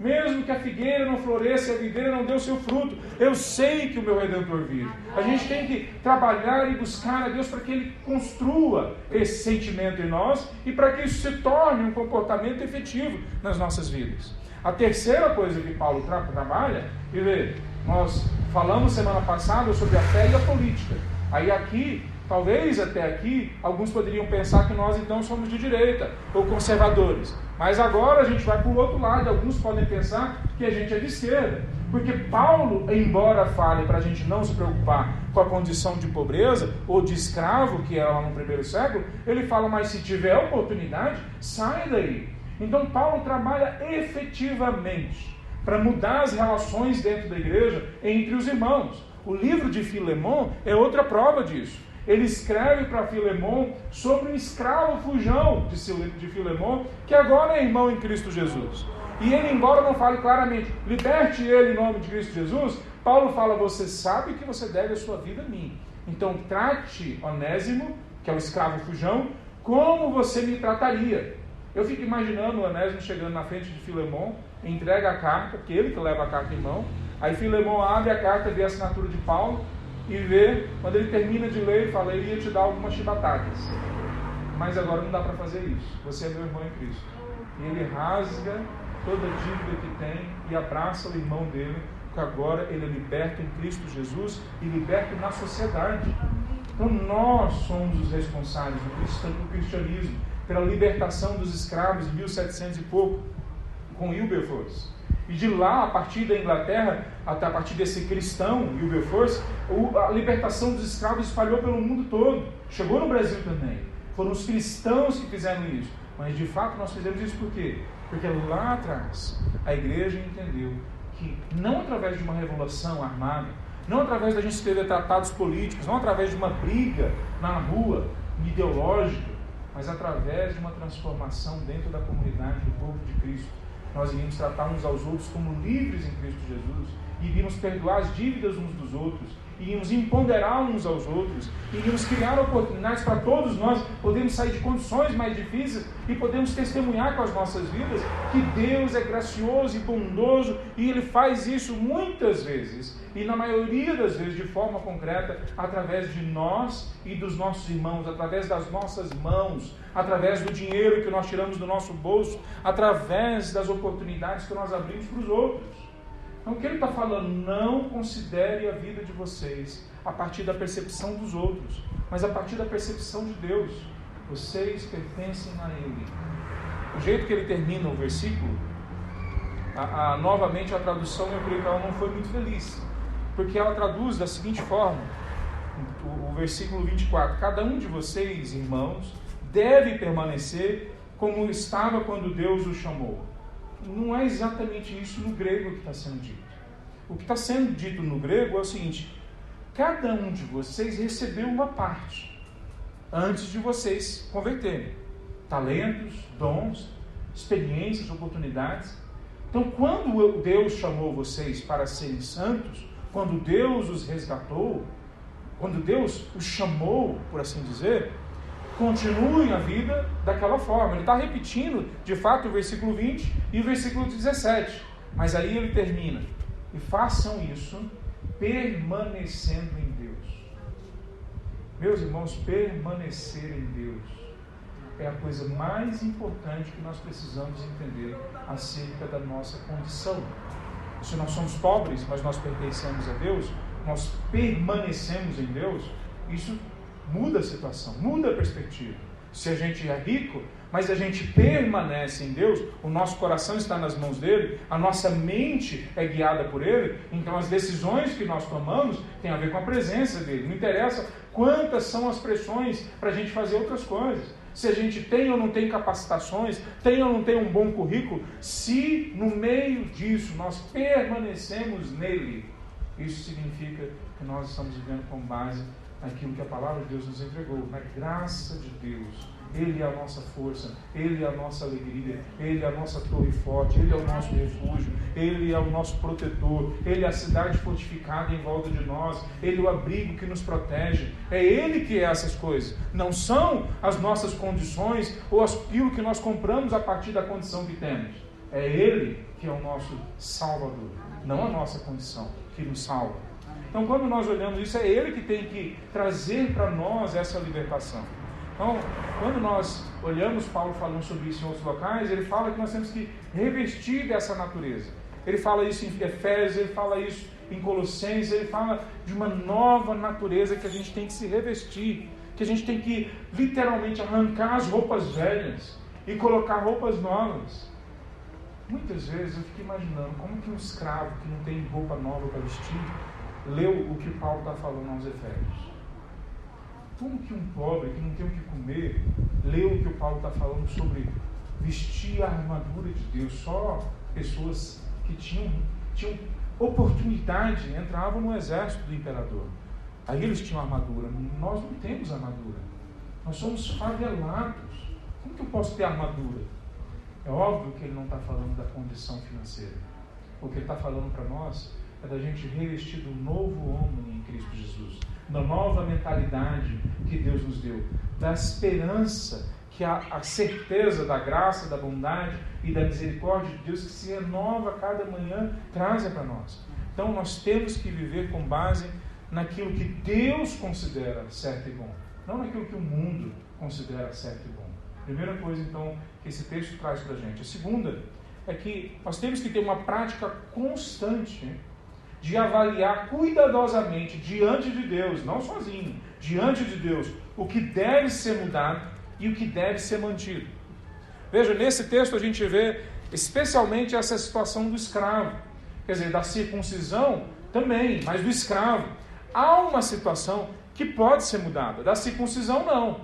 Mesmo que a figueira não floresça e a videira não dê o seu fruto, eu sei que o meu Redentor vive. A gente tem que trabalhar e buscar a Deus para que Ele construa esse sentimento em nós e para que isso se torne um comportamento efetivo nas nossas vidas. A terceira coisa que Paulo trabalha, nós falamos semana passada sobre a fé e a política. Aí aqui, talvez até aqui, alguns poderiam pensar que nós então somos de direita ou conservadores. Mas agora a gente vai para o outro lado, alguns podem pensar que a gente é de esquerda. Porque Paulo, embora fale para a gente não se preocupar com a condição de pobreza ou de escravo, que era lá no primeiro século, ele fala, mas se tiver oportunidade, sai daí. Então Paulo trabalha efetivamente para mudar as relações dentro da igreja entre os irmãos. O livro de Filemon é outra prova disso. Ele escreve para Filemon sobre um escravo fujão de Filemon, que agora é irmão em Cristo Jesus. E ele, embora não fale claramente, liberte ele em nome de Cristo Jesus, Paulo fala, você sabe que você deve a sua vida a mim. Então trate Onésimo, que é o escravo fujão, como você me trataria. Eu fico imaginando o Onésimo chegando na frente de Filemon, entrega a carta, que ele que leva a carta em mão. Aí Filemão abre a carta, vê a assinatura de Paulo e vê, quando ele termina de ler, ele fala: ele ia te dar algumas chibatadas, mas agora não dá para fazer isso, você é meu irmão em Cristo. E ele rasga toda a dívida que tem e abraça o irmão dele, porque agora ele é liberto em Cristo Jesus e liberto na sociedade. Então nós somos os responsáveis do cristianismo pela libertação dos escravos em 1700 e pouco, com Wilberforce. E de lá, a partir da Inglaterra, até a partir desse cristão, Wilberforce, a libertação dos escravos espalhou pelo mundo todo. Chegou no Brasil também. Foram os cristãos que fizeram isso. Mas de fato nós fizemos isso por quê? Porque lá atrás a igreja entendeu que não através de uma revolução armada, não através da gente escrever tratados políticos, não através de uma briga na rua ideológica, mas através de uma transformação dentro da comunidade do povo de Cristo, nós iríamos tratar uns aos outros como livres em Cristo Jesus, iríamos perdoar as dívidas uns dos outros, iríamos empoderar uns aos outros, iríamos criar oportunidades para todos nós podermos sair de condições mais difíceis e podemos testemunhar com as nossas vidas que Deus é gracioso e bondoso, e Ele faz isso muitas vezes, e na maioria das vezes de forma concreta, através de nós e dos nossos irmãos, através das nossas mãos, através do dinheiro que nós tiramos do nosso bolso, através das oportunidades que nós abrimos para os outros. Então o que ele está falando? Não considere a vida de vocês a partir da percepção dos outros, mas a partir da percepção de Deus. Vocês pertencem a Ele. O jeito que ele termina o versículo, novamente a tradução, eu creio que ela não foi muito feliz, porque ela traduz da seguinte forma, o versículo 24: cada um de vocês, irmãos, deve permanecer como estava quando Deus o chamou. Não é exatamente isso no grego que está sendo dito. O que está sendo dito no grego é o seguinte: cada um de vocês recebeu uma parte antes de vocês converterem. Talentos, dons, experiências, oportunidades. Então, quando Deus chamou vocês para serem santos, quando Deus os resgatou, quando Deus os chamou, por assim dizer, continuem a vida daquela forma. Ele está repetindo, de fato, o versículo 20 e o versículo 17. Mas aí ele termina: e façam isso permanecendo em Deus. Meus irmãos, permanecer em Deus é a coisa mais importante que nós precisamos entender acerca da nossa condição. Se nós somos pobres, mas nós pertencemos a Deus, nós permanecemos em Deus, isso muda a situação, muda a perspectiva. Se a gente é rico, mas a gente permanece em Deus, o nosso coração está nas mãos dele, a nossa mente é guiada por ele, então as decisões que nós tomamos têm a ver com a presença dele. Não interessa quantas são as pressões para a gente fazer outras coisas. Se a gente tem ou não tem capacitações, tem ou não tem um bom currículo, se no meio disso nós permanecemos nele, isso significa que nós estamos vivendo com base naquilo que a palavra de Deus nos entregou, na graça de Deus. Ele é a nossa força, Ele é a nossa alegria, Ele é a nossa torre forte, Ele é o nosso refúgio, Ele é o nosso protetor, Ele é a cidade fortificada em volta de nós, Ele é o abrigo que nos protege. É Ele que é essas coisas, não são as nossas condições ou aquilo que nós compramos a partir da condição que temos. É Ele que é o nosso Salvador, não a nossa condição que nos salva. Então, quando nós olhamos isso, é Ele que tem que trazer para nós essa libertação. Então, quando nós olhamos Paulo falando sobre isso em outros locais, ele fala que nós temos que revestir dessa natureza. Ele fala isso em Efésios, ele fala isso em Colossenses, ele fala de uma nova natureza que a gente tem que se revestir, que a gente tem que literalmente arrancar as roupas velhas e colocar roupas novas. Muitas vezes eu fico imaginando como que um escravo que não tem roupa nova para vestir leu o que Paulo está falando aos Efésios. Como que um pobre que não tem o que comer leu o que o Paulo está falando sobre vestir a armadura de Deus? Só pessoas que tinham oportunidade entravam no exército do imperador. Aí eles tinham armadura. Nós não temos armadura. Nós somos favelados. Como que eu posso ter armadura? É óbvio que ele não está falando da condição financeira. O que ele está falando para nós é da gente revestir do novo homem em Cristo Jesus, da nova mentalidade que Deus nos deu, da esperança, que a certeza da graça, da bondade e da misericórdia de Deus que se renova a cada manhã, trazem para nós. Então nós temos que viver com base naquilo que Deus considera certo e bom, não naquilo que o mundo considera certo e bom. Primeira coisa, então, que esse texto traz para a gente. A segunda é que nós temos que ter uma prática constante de avaliar cuidadosamente diante de Deus, não sozinho, diante de Deus, o que deve ser mudado e o que deve ser mantido. Veja, nesse texto a gente vê especialmente essa situação do escravo, quer dizer, da circuncisão também, mas do escravo. Há uma situação que pode ser mudada, da circuncisão não.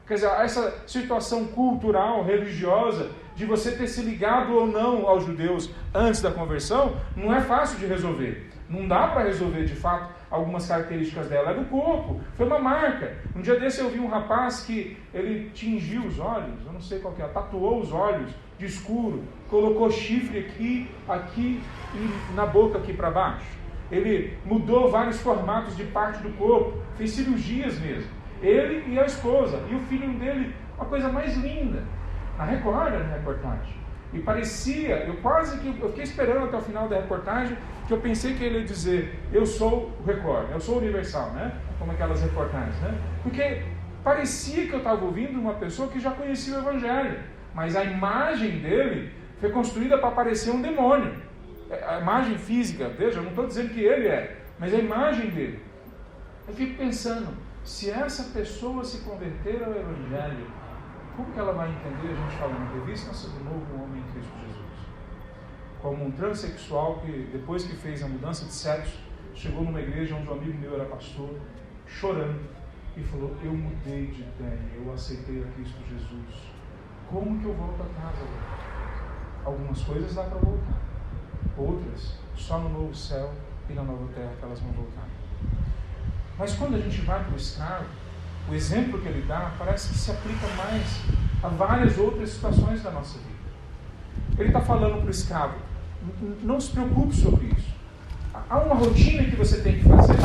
Quer dizer, essa situação cultural, religiosa, de você ter se ligado ou não aos judeus antes da conversão, não é fácil de resolver. Não dá para resolver, de fato, algumas características dela. É do corpo, foi uma marca. Um dia desse eu vi um rapaz que ele tingiu os olhos, eu não sei qual que é, tatuou os olhos de escuro, colocou chifre aqui e na boca aqui para baixo. Ele mudou vários formatos de parte do corpo, fez cirurgias mesmo. Ele e a esposa, e o filho dele, uma coisa mais linda. Na reportagem. E parecia, eu fiquei esperando até o final da reportagem, que eu pensei que ele ia dizer, eu sou o Record, eu sou o Universal, né? Como aquelas reportagens, né? Porque parecia que eu estava ouvindo uma pessoa que já conhecia o Evangelho, mas a imagem dele foi construída para parecer um demônio. A imagem física, veja, eu não estou dizendo que ele é, mas a imagem dele. Eu fico pensando, se essa pessoa se converter ao Evangelho, como que ela vai entender a gente falando, revista-se do novo homem em Cristo Jesus? Como um transexual que, depois que fez a mudança de sexo, chegou numa igreja onde um amigo meu era pastor, chorando, e falou, eu mudei de ideia, eu aceitei a Cristo Jesus. Como que eu volto a casa agora? Algumas coisas dá para voltar, outras, só no novo céu e na nova terra que elas vão voltar. Mas quando a gente vai para o escravo, o exemplo que ele dá parece que se aplica mais a várias outras situações da nossa vida. Ele está falando para o escravo, não se preocupe sobre isso. Há uma rotina que você tem que fazer.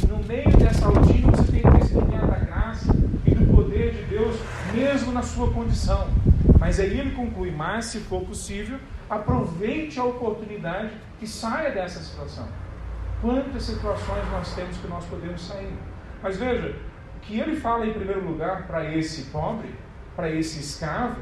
No meio dessa rotina você tem que testemunhar da graça e do poder de Deus, mesmo na sua condição. Mas aí ele conclui, mas se for possível, aproveite a oportunidade e saia dessa situação. Quantas situações nós temos que nós podemos sair? Mas veja, o que ele fala em primeiro lugar para esse pobre, para esse escravo,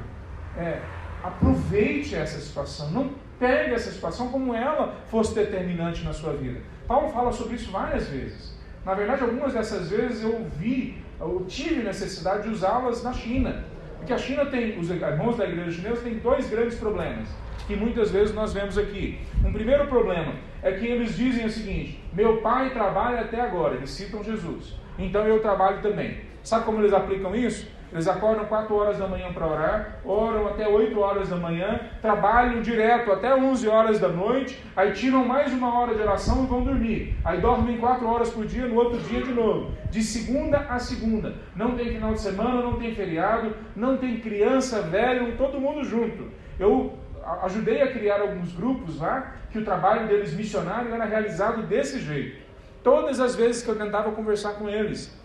é aproveite essa situação, não pegue essa situação como ela fosse determinante na sua vida. Paulo fala sobre isso várias vezes. Na verdade, algumas dessas vezes eu tive necessidade de usá-las na China. Porque a China tem, os irmãos da igreja chinesa têm dois grandes problemas, que muitas vezes nós vemos aqui. Um primeiro problema é que eles dizem o seguinte, meu pai trabalha até agora, eles citam Jesus, então eu trabalho também. Sabe como eles aplicam isso? Eles acordam 4 horas da manhã para orar, oram até 8 horas da manhã, trabalham direto até 11 horas da noite, aí tiram mais 1 hora de oração e vão dormir. Aí dormem 4 horas por dia, no outro dia de novo. De segunda a segunda. Não tem final de semana, não tem feriado, não tem criança, velho, todo mundo junto. Eu ajudei a criar alguns grupos lá, que o trabalho deles missionário era realizado desse jeito. Todas as vezes que eu tentava conversar com eles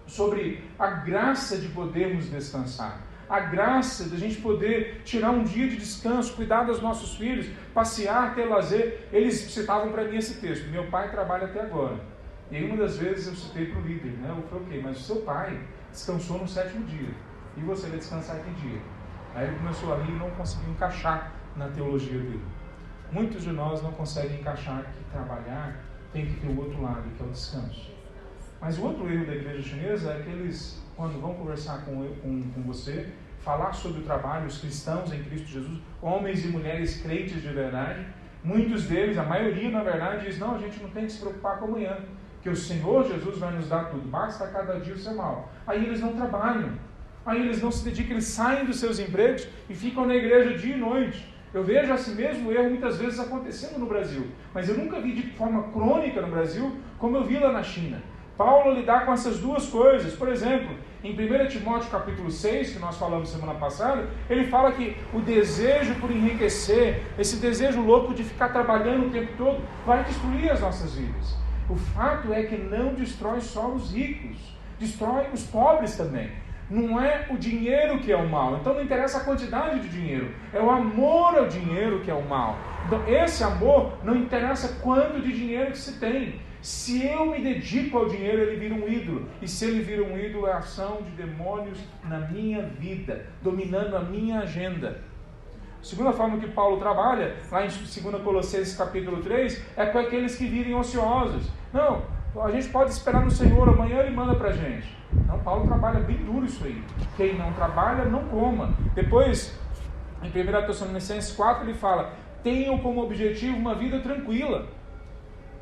sobre a graça de podermos descansar, a graça de a gente poder tirar um dia de descanso, cuidar dos nossos filhos, passear, ter lazer, eles citavam para mim esse texto, meu pai trabalha até agora. E aí uma das vezes eu citei para o líder, né? Eu falei, ok, mas o seu pai descansou no 7º dia, e você vai descansar que dia? Aí ele começou a rir e não conseguiu encaixar na teologia dele. Muitos de nós não conseguem encaixar que trabalhar tem que ter o outro lado, que é o descanso. Mas o outro erro da igreja chinesa é que eles, quando vão conversar com você, falar sobre o trabalho, os cristãos em Cristo Jesus, homens e mulheres crentes de verdade, muitos deles, a maioria na verdade, diz, não, a gente não tem que se preocupar com amanhã, que o Senhor Jesus vai nos dar tudo, basta cada dia o seu mal. Aí eles não trabalham, aí eles não se dedicam, eles saem dos seus empregos e ficam na igreja dia e noite. Eu vejo esse mesmo erro muitas vezes acontecendo no Brasil, mas eu nunca vi de forma crônica no Brasil como eu vi lá na China. Paulo lidar com essas duas coisas. Por exemplo, em 1 Timóteo capítulo 6, que nós falamos semana passada, ele fala que o desejo por enriquecer, esse desejo louco de ficar trabalhando o tempo todo, vai destruir as nossas vidas. O fato é que não destrói só os ricos, destrói os pobres também. Não é o dinheiro que é o mal. Então não interessa a quantidade de dinheiro. É o amor ao dinheiro que é o mal. Então esse amor não interessa quanto de dinheiro que se tem. Se eu me dedico ao dinheiro, ele vira um ídolo. E se ele vira um ídolo, é a ação de demônios na minha vida, dominando a minha agenda. A segunda forma que Paulo trabalha, lá em 2 Colossenses capítulo 3, é com aqueles que vivem ociosos. Não, a gente pode esperar no Senhor, amanhã ele manda pra gente. Não, Paulo trabalha bem duro isso aí. Quem não trabalha, não coma. Depois, em 1 Tessalonicenses 4, ele fala: tenham como objetivo uma vida tranquila.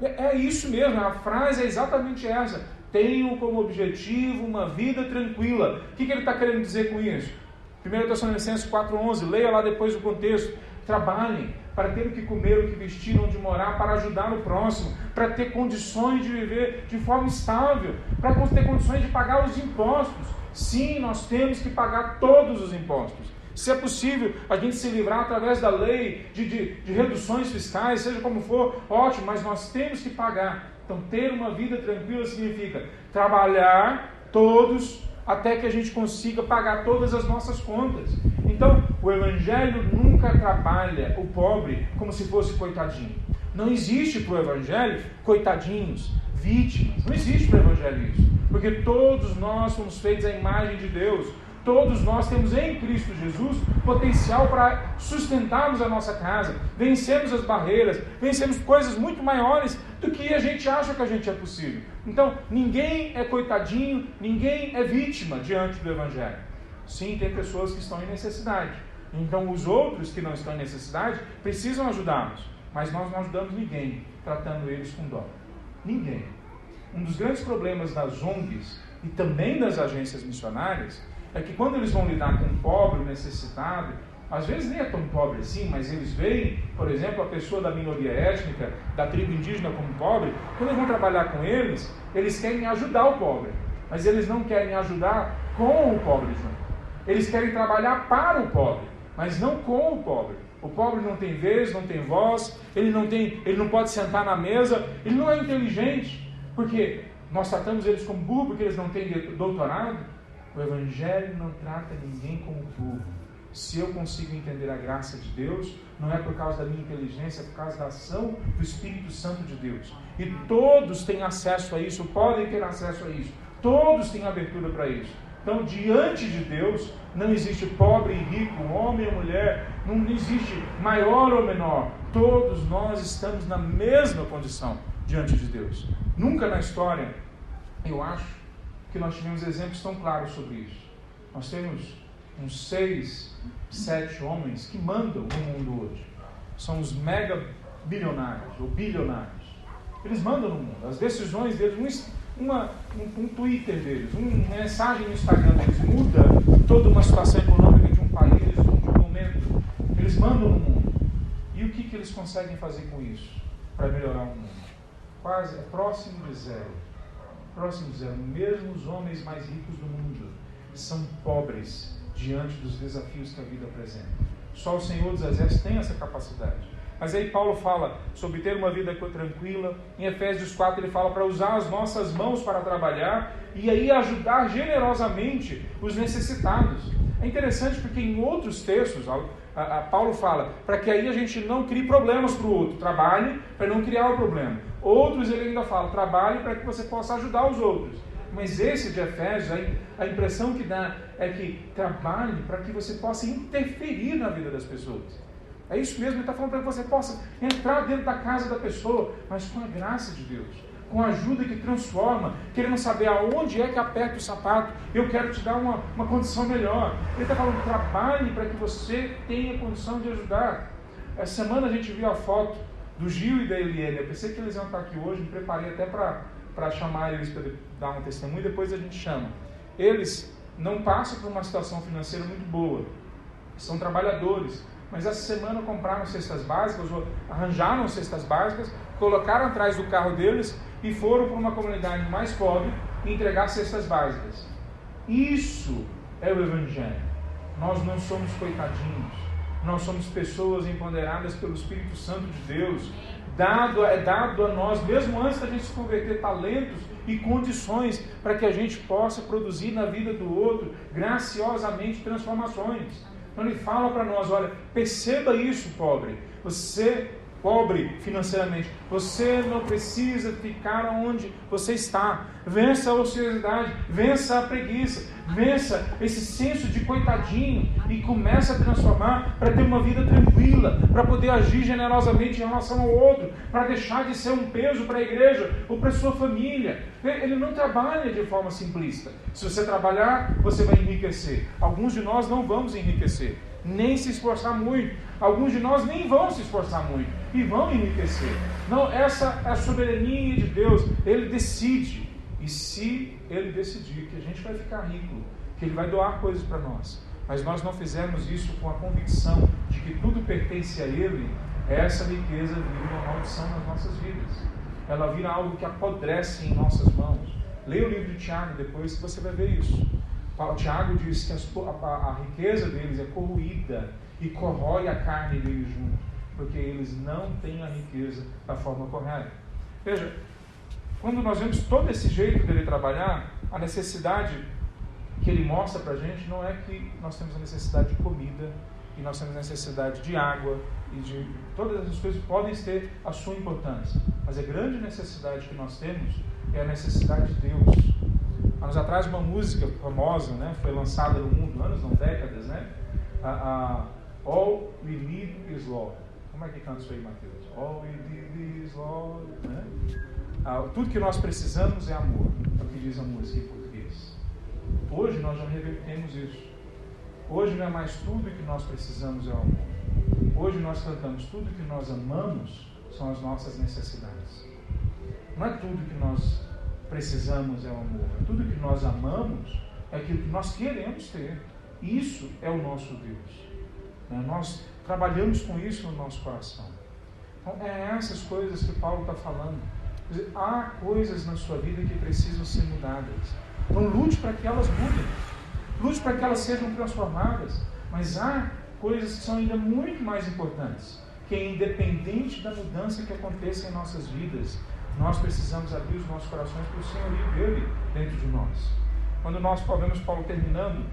É isso mesmo, a frase é exatamente essa. Tenham como objetivo uma vida tranquila. O que ele está querendo dizer com isso? 1 Tessalonicenses 4,11, leia lá depois o contexto. Trabalhem para ter o que comer, o que vestir, onde morar, para ajudar o próximo, para ter condições de viver de forma estável, para ter condições de pagar os impostos. Sim, nós temos que pagar todos os impostos. Se é possível a gente se livrar através da lei de reduções fiscais, seja como for, ótimo, mas nós temos que pagar. Então ter uma vida tranquila significa trabalhar todos até que a gente consiga pagar todas as nossas contas. Então o Evangelho nunca trabalha o pobre como se fosse coitadinho. Não existe para o Evangelho coitadinhos, vítimas. Não existe para o Evangelho isso. Porque todos nós somos feitos à imagem de Deus. Todos nós temos em Cristo Jesus potencial para sustentarmos a nossa casa, vencermos as barreiras, vencermos coisas muito maiores do que a gente acha que a gente é possível. Então, ninguém é coitadinho, ninguém é vítima diante do Evangelho. Sim, tem pessoas que estão em necessidade. Então, os outros que não estão em necessidade precisam ajudá-los. Mas nós não ajudamos ninguém, tratando eles com dó. Ninguém. Um dos grandes problemas das ONGs e também das agências missionárias é que quando eles vão lidar com um pobre, um necessitado, às vezes nem é tão pobre assim, mas eles veem, por exemplo, a pessoa da minoria étnica, da tribo indígena como pobre, quando eles vão trabalhar com eles querem ajudar o pobre, mas eles não querem ajudar com o pobre junto. Eles querem trabalhar para o pobre, mas não com o pobre. O pobre não tem vez, não tem voz, ele não pode sentar na mesa, ele não é inteligente, porque nós tratamos eles como burro porque eles não têm doutorado. O Evangelho não trata ninguém como burro. Se eu consigo entender a graça de Deus, não é por causa da minha inteligência, é por causa da ação do Espírito Santo de Deus. E todos têm acesso a isso, podem ter acesso a isso. Todos têm abertura para isso. Então, diante de Deus, não existe pobre e rico, homem ou mulher, não existe maior ou menor. Todos nós estamos na mesma condição diante de Deus. Nunca na história, eu acho, que nós tivemos exemplos tão claros sobre isso. Nós temos uns 6, 7 homens que mandam no mundo hoje. São os mega bilionários ou bilionários. Eles mandam no mundo. As decisões deles, um Twitter deles, uma mensagem no Instagram deles muda toda uma situação econômica de um país, de um momento. Eles mandam no mundo. E o que eles conseguem fazer com isso para melhorar o mundo? Quase próximo de zero. Próximo zero. Mesmo os homens mais ricos do mundo são pobres diante dos desafios que a vida apresenta. Só o Senhor dos Exércitos tem essa capacidade. Mas aí Paulo fala sobre ter uma vida tranquila. Em Efésios 4 ele fala para usar as nossas mãos para trabalhar e aí ajudar generosamente os necessitados. É interessante porque em outros textos Paulo fala para que aí a gente não crie problemas para o outro. Trabalhe para não criar o problema. Outros ele ainda fala, trabalhe para que você possa ajudar os outros. Mas esse de Efésios, a impressão que dá é que trabalhe para que você possa interferir na vida das pessoas. É isso mesmo, ele está falando para que você possa entrar dentro da casa da pessoa, mas com a graça de Deus, com a ajuda que transforma, querendo saber aonde é que aperta o sapato, eu quero te dar uma condição melhor. Ele está falando, trabalhe para que você tenha condição de ajudar. Essa semana a gente viu a foto do Gil e da Eliane. Eu pensei que eles iam estar aqui hoje, me preparei até para chamar eles para dar um testemunho e depois a gente chama. Eles não passam por uma situação financeira muito boa, são trabalhadores, mas essa semana compraram cestas básicas, ou arranjaram cestas básicas, colocaram atrás do carro deles e foram para uma comunidade mais pobre entregar cestas básicas. Isso é o Evangelho. Nós não somos coitadinhos, Nós somos pessoas empoderadas pelo Espírito Santo de Deus. É dado a nós, mesmo antes da gente se converter, talentos e condições para que a gente possa produzir na vida do outro, graciosamente, transformações. Então ele fala para nós, olha, perceba isso, pobre. Você, pobre financeiramente, você não precisa ficar onde você está. Vença a ociosidade, vença a preguiça, vença esse senso de coitadinho e comece a transformar para ter uma vida tranquila, para poder agir generosamente em relação ao outro, para deixar de ser um peso para a igreja ou para a sua família. Ele não trabalha de forma simplista. Se você trabalhar, você vai enriquecer. Alguns de nós não vamos enriquecer, nem se esforçar muito. Alguns de nós nem vão se esforçar muito e vão enriquecer. Não, essa é a soberania de Deus. Ele decide. E se Ele decidir que a gente vai ficar rico, que Ele vai doar coisas para nós, mas nós não fizermos isso com a convicção de que tudo pertence a Ele, essa riqueza vira uma maldição nas nossas vidas. Ela vira algo que apodrece em nossas mãos. Leia o livro de Tiago depois que você vai ver isso. Tiago diz que a riqueza deles é corroída e corrói a carne deles junto, porque eles não têm a riqueza da forma correta. Veja, quando nós vemos todo esse jeito dele trabalhar, a necessidade que ele mostra para a gente não é que nós temos a necessidade de comida e nós temos a necessidade de água e de todas essas coisas podem ter a sua importância, mas a grande necessidade que nós temos é a necessidade de Deus. Anos atrás uma música famosa, né, foi lançada no mundo, anos não, décadas, né? All we need is love. Como é que canta isso aí, Mateus? All we need is love, né? Tudo que nós precisamos é amor, é o que diz a música em português. Hoje nós já revertemos isso. Hoje não é mais tudo que nós precisamos é o amor. Hoje nós cantamos tudo que nós amamos são as nossas necessidades. Não é tudo que nós precisamos é o amor. Tudo que nós amamos é aquilo que nós queremos ter. Isso é o nosso Deus. Nós trabalhamos com isso no nosso coração. Então, é essas coisas que Paulo está falando. Quer dizer, há coisas na sua vida que precisam ser mudadas. Então, lute para que elas mudem. Lute para que elas sejam transformadas. Mas há coisas que são ainda muito mais importantes. Que é independente da mudança que aconteça em nossas vidas, nós precisamos abrir os nossos corações para o senhorio dele dentro de nós. Quando nós vemos Paulo terminando,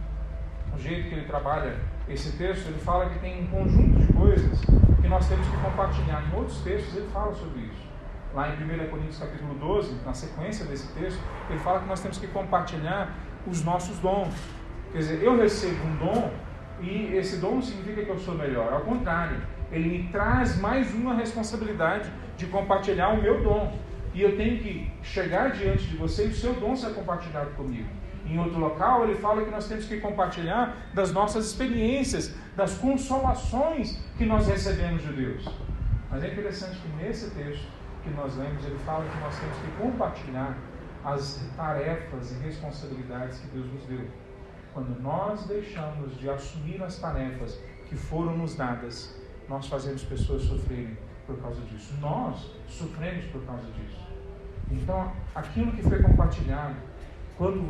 o jeito que ele trabalha esse texto, ele fala que tem um conjunto de coisas que nós temos que compartilhar. Em outros textos ele fala sobre isso. Lá em 1 Coríntios capítulo 12, na sequência desse texto, ele fala que nós temos que compartilhar os nossos dons. Quer dizer, eu recebo um dom e esse dom não significa que eu sou melhor. Ao contrário, ele me traz mais uma responsabilidade de compartilhar o meu dom. E eu tenho que chegar diante de você e o seu dom ser compartilhado comigo. Em outro local, ele fala que nós temos que compartilhar das nossas experiências, das consolações que nós recebemos de Deus. Mas é interessante que nesse texto que nós lemos, ele fala que nós temos que compartilhar as tarefas e responsabilidades que Deus nos deu. Quando nós deixamos de assumir as tarefas que foram nos dadas, nós fazemos pessoas sofrerem por causa disso. Nós sofremos por causa disso. Então, aquilo que foi compartilhado, quando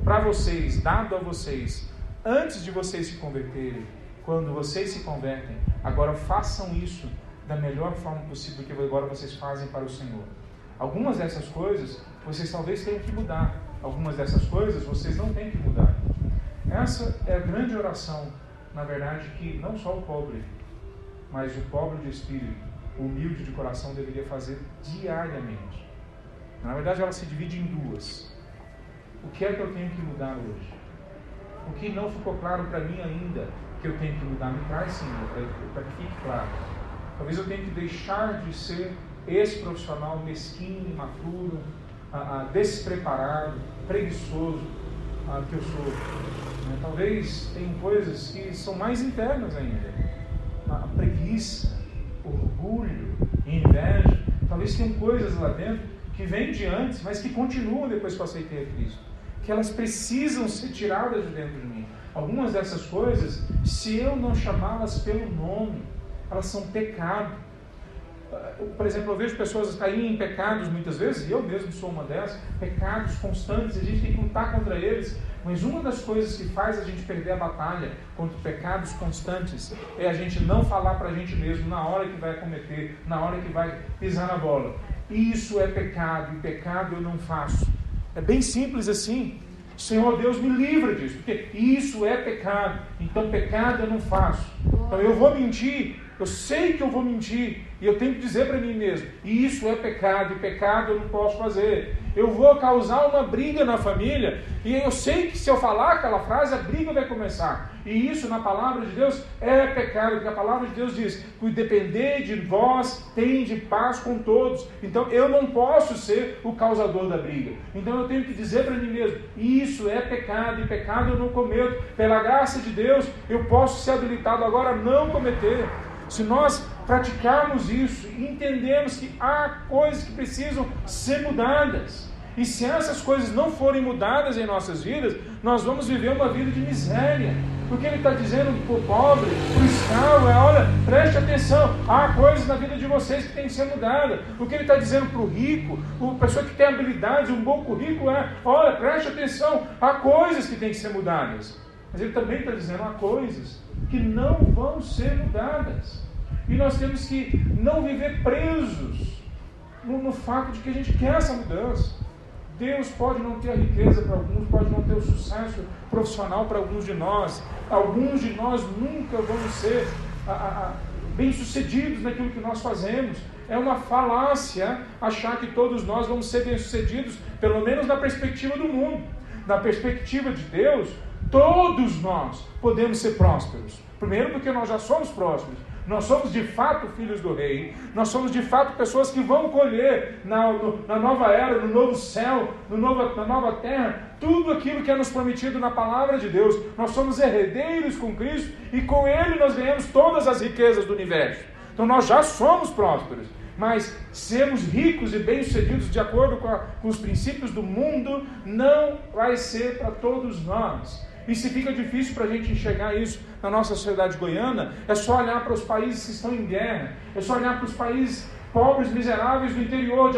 para vocês, dado a vocês, antes de vocês se converterem, quando vocês se convertem, agora façam isso da melhor forma possível que agora vocês fazem para o Senhor. Algumas dessas coisas, vocês talvez tenham que mudar. Algumas dessas coisas, vocês não têm que mudar. Essa é a grande oração, na verdade, que não só o pobre, mas o pobre de espírito, o humilde de coração deveria fazer diariamente. Na verdade, ela se divide em duas. O que é que eu tenho que mudar hoje? O que não ficou claro para mim ainda que eu tenho que mudar? Me traz, Senhor, para que fique claro. Talvez eu tenha que deixar de ser esse profissional mesquinho, imaturo, despreparado, preguiçoso que eu sou. Talvez tenham coisas que são mais internas ainda. A preguiça, orgulho, inveja. Talvez tenham coisas lá dentro que vêm de antes, mas que continuam depois que eu aceitei a Cristo. Que elas precisam ser tiradas de dentro de mim. Algumas dessas coisas, se eu não chamá-las pelo nome, elas são pecado. Por exemplo, eu vejo pessoas caírem em pecados muitas vezes, e eu mesmo sou uma dessas, pecados constantes, e a gente tem que lutar contra eles, Mas uma das coisas que faz a gente perder a batalha contra pecados constantes é a gente não falar para a gente mesmo na hora que vai cometer, na hora que vai pisar na bola: isso é pecado, e pecado eu não faço. É bem simples assim. Senhor Deus, me livra disso, porque isso é pecado, então pecado eu não faço. Então eu vou mentir, eu sei que eu vou mentir, e eu tenho que dizer para mim mesmo: isso é pecado, e pecado eu não posso fazer. Eu vou causar uma briga na família, e eu sei que se eu falar aquela frase, a briga vai começar. E isso na palavra de Deus é pecado, porque a palavra de Deus diz: por depender de vós, tende paz com todos. Então eu não posso ser o causador da briga. Então eu tenho que dizer para mim mesmo: isso é pecado, e pecado eu não cometo. Pela graça de Deus, eu posso ser habilitado agora a não cometer. Se nós praticarmos isso e entendemos que há coisas que precisam ser mudadas, e se essas coisas não forem mudadas em nossas vidas, nós vamos viver uma vida de miséria. Porque ele está dizendo para o pobre, para o escravo, olha, preste atenção, há coisas na vida de vocês que têm que ser mudadas. O que ele está dizendo para o rico, a pessoa que tem habilidades, um bom currículo, olha, preste atenção, há coisas que têm que ser mudadas. Mas ele também está dizendo: há coisas que não vão ser mudadas. E nós temos que não viver presos no fato de que a gente quer essa mudança. Deus pode não ter a riqueza para alguns, pode não ter o sucesso profissional para alguns de nós. Alguns de nós nunca vamos ser bem-sucedidos naquilo que nós fazemos. É uma falácia achar que todos nós vamos ser bem-sucedidos, pelo menos na perspectiva do mundo. Na perspectiva de Deus, todos nós podemos ser prósperos. Primeiro, porque nós já somos prósperos. Nós somos de fato filhos do rei. Nós somos de fato pessoas que vão colher na nova era, no novo céu, na nova terra, tudo aquilo que é nos prometido na palavra de Deus. Nós somos herdeiros com Cristo, e com Ele nós ganhamos todas as riquezas do universo. Então nós já somos prósperos. Mas sermos ricos e bem-sucedidos de acordo com os princípios do mundo não vai ser para todos nós. E se fica difícil para a gente enxergar isso na nossa sociedade goiana, é só olhar para os países que estão em guerra, é só olhar para os países pobres, miseráveis do interior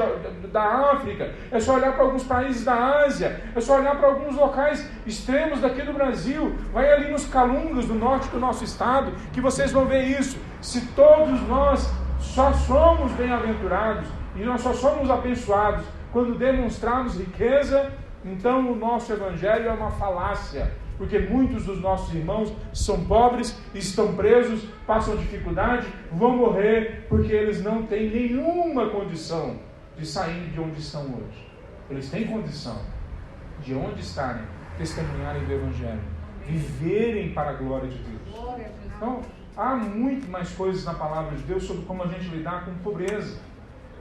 da África, é só olhar para alguns países da Ásia, é só olhar para alguns locais extremos daqui do Brasil. Vai ali nos Calungas, do norte do nosso estado, que vocês vão ver isso. Se todos nós só somos bem-aventurados e nós só somos abençoados quando demonstrarmos riqueza, então o nosso evangelho é uma falácia. Porque muitos dos nossos irmãos são pobres, estão presos, passam dificuldade, vão morrer, porque eles não têm nenhuma condição de sair de onde estão hoje. Eles têm condição de onde estarem, testemunharem do Evangelho, viverem para a glória de Deus. Então, há muito mais coisas na palavra de Deus sobre como a gente lidar com pobreza.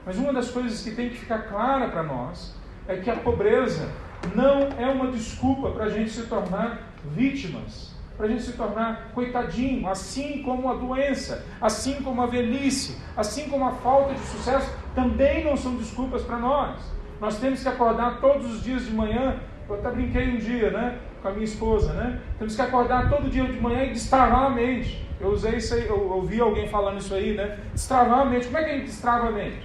Mas uma das coisas que tem que ficar clara para nós é que a pobreza não é uma desculpa para a gente se tornar vítimas, para a gente se tornar coitadinho, assim como a doença, assim como a velhice, assim como a falta de sucesso, também não são desculpas para nós. Nós temos que acordar todos os dias de manhã. Eu até brinquei um dia, com a minha esposa, Temos que acordar todo dia de manhã e destravar a mente. Eu usei isso aí, eu ouvi alguém falando isso aí, Destravar a mente. Como é que a gente destrava a mente?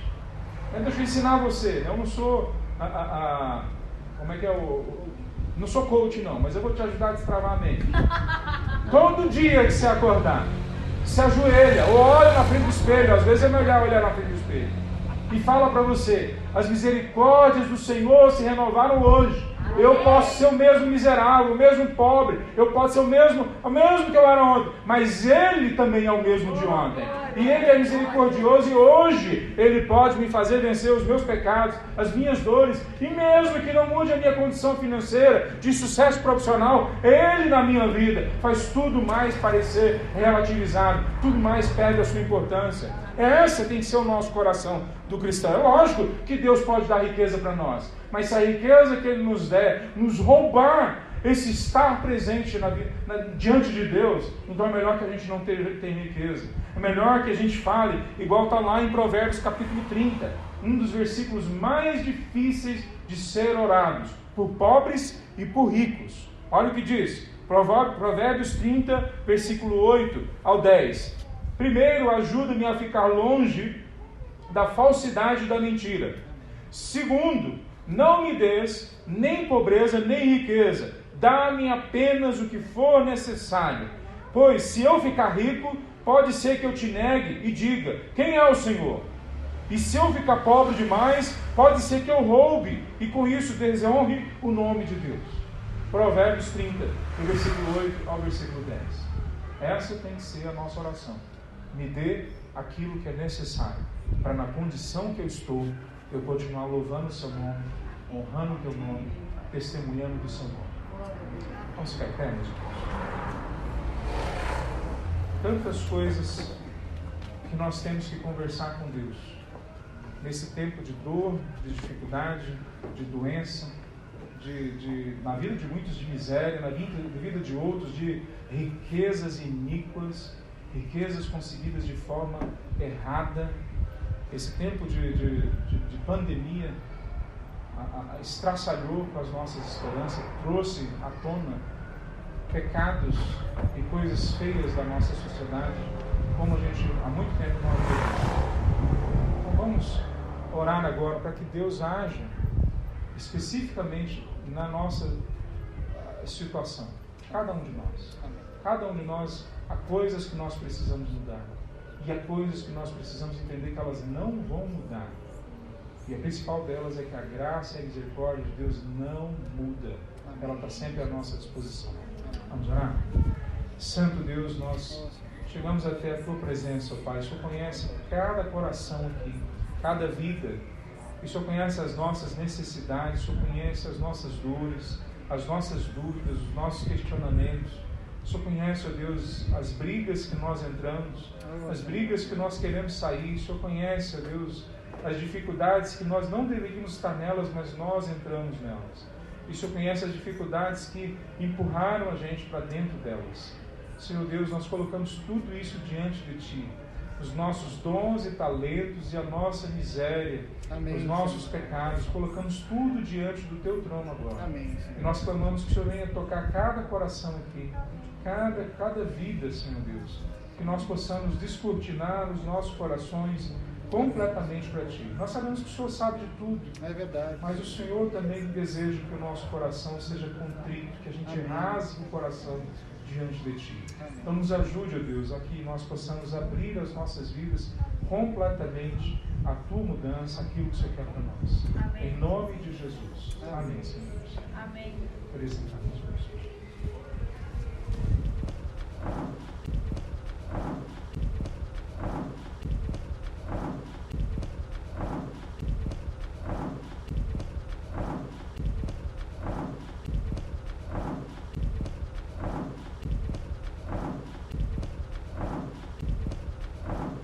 Deixa eu ensinar você. Eu não sou como é que é não sou coach não, mas eu vou te ajudar a destravar a mente. Todo dia que você acordar, se ajoelha, ou olha na frente do espelho. Às vezes é melhor olhar na frente do espelho, e fala para você: as misericórdias do Senhor se renovaram hoje. Eu posso ser o mesmo miserável, o mesmo pobre, eu posso ser o mesmo que eu era ontem, mas Ele também é o mesmo de ontem. E Ele é misericordioso, e hoje Ele pode me fazer vencer os meus pecados, as minhas dores, e mesmo que não mude a minha condição financeira, de sucesso profissional, Ele na minha vida faz tudo mais parecer relativizado, tudo mais perde a sua importância. Essa tem que ser o nosso coração do cristão. É lógico que Deus pode dar riqueza para nós, mas se a riqueza que Ele nos der nos roubar esse estar presente diante de Deus, então é melhor que a gente não tenha riqueza. É melhor que a gente fale, igual está lá em Provérbios capítulo 30, um dos versículos mais difíceis de ser orados, por pobres e por ricos. Olha o que diz, Provérbios 30, versículo 8 ao 10. Primeiro, ajuda-me a ficar longe da falsidade e da mentira. Segundo, não me des nem pobreza nem riqueza. dá-me apenas o que for necessário, pois se eu ficar rico, pode ser que eu te negue e diga, quem é o Senhor? E se eu ficar pobre demais, pode ser que eu roube e com isso desonre o nome de Deus. Provérbios 30, do versículo 8 ao versículo 10. Essa tem que ser a nossa oração. Me dê aquilo que é necessário, para na condição que eu estou, eu continuar louvando o seu nome, honrando o teu nome, testemunhando do seu nome. Vamos ficar em pé, meus irmãos. Tantas coisas que nós temos que conversar com Deus. Nesse tempo de dor, de dificuldade, de doença, na vida de muitos de miséria, na vida de outros de riquezas iníquas, riquezas conseguidas de forma errada. Esse tempo de pandemia estraçalhou com as nossas esperanças, trouxe à tona pecados e coisas feias da nossa sociedade, como a gente há muito tempo não vê. Então vamos orar agora para que Deus haja especificamente na nossa situação, cada um de nós. Cada um de nós, há coisas que nós precisamos mudar e há coisas que nós precisamos entender que elas não vão mudar. E a principal delas é que a graça e a misericórdia de Deus não muda. Ela está sempre à nossa disposição. Vamos orar? Santo Deus, nós chegamos até a Tua presença, Pai. O Senhor conhece cada coração aqui, cada vida. O Senhor conhece as nossas necessidades, o Senhor conhece as nossas dores, as nossas dúvidas, os nossos questionamentos. O Senhor conhece, ó Deus, as brigas que nós entramos, as brigas que nós queremos sair. O Senhor conhece, ó Deus, as dificuldades que nós não deveríamos estar nelas, mas nós entramos nelas. E o Senhor conhece as dificuldades que empurraram a gente para dentro delas. Senhor Deus, nós colocamos tudo isso diante de Ti. Os nossos dons e talentos e a nossa miséria, Amém, os nossos pecados, colocamos tudo diante do Teu trono agora. Amém, e nós clamamos que o Senhor venha tocar cada coração aqui, cada vida, Senhor Deus, que nós possamos descortinar os nossos corações completamente para Ti. Nós sabemos que o Senhor sabe de tudo. É verdade. Mas o Senhor também deseja que o nosso coração seja contrito, que a gente rasgue o coração diante de Ti. Amém. Então nos ajude, ó Deus, a que nós possamos abrir as nossas vidas completamente à Tua mudança, aquilo que o Senhor quer para nós. Amém. Em nome de Jesus. Amém, Senhor. Amém. Por isso,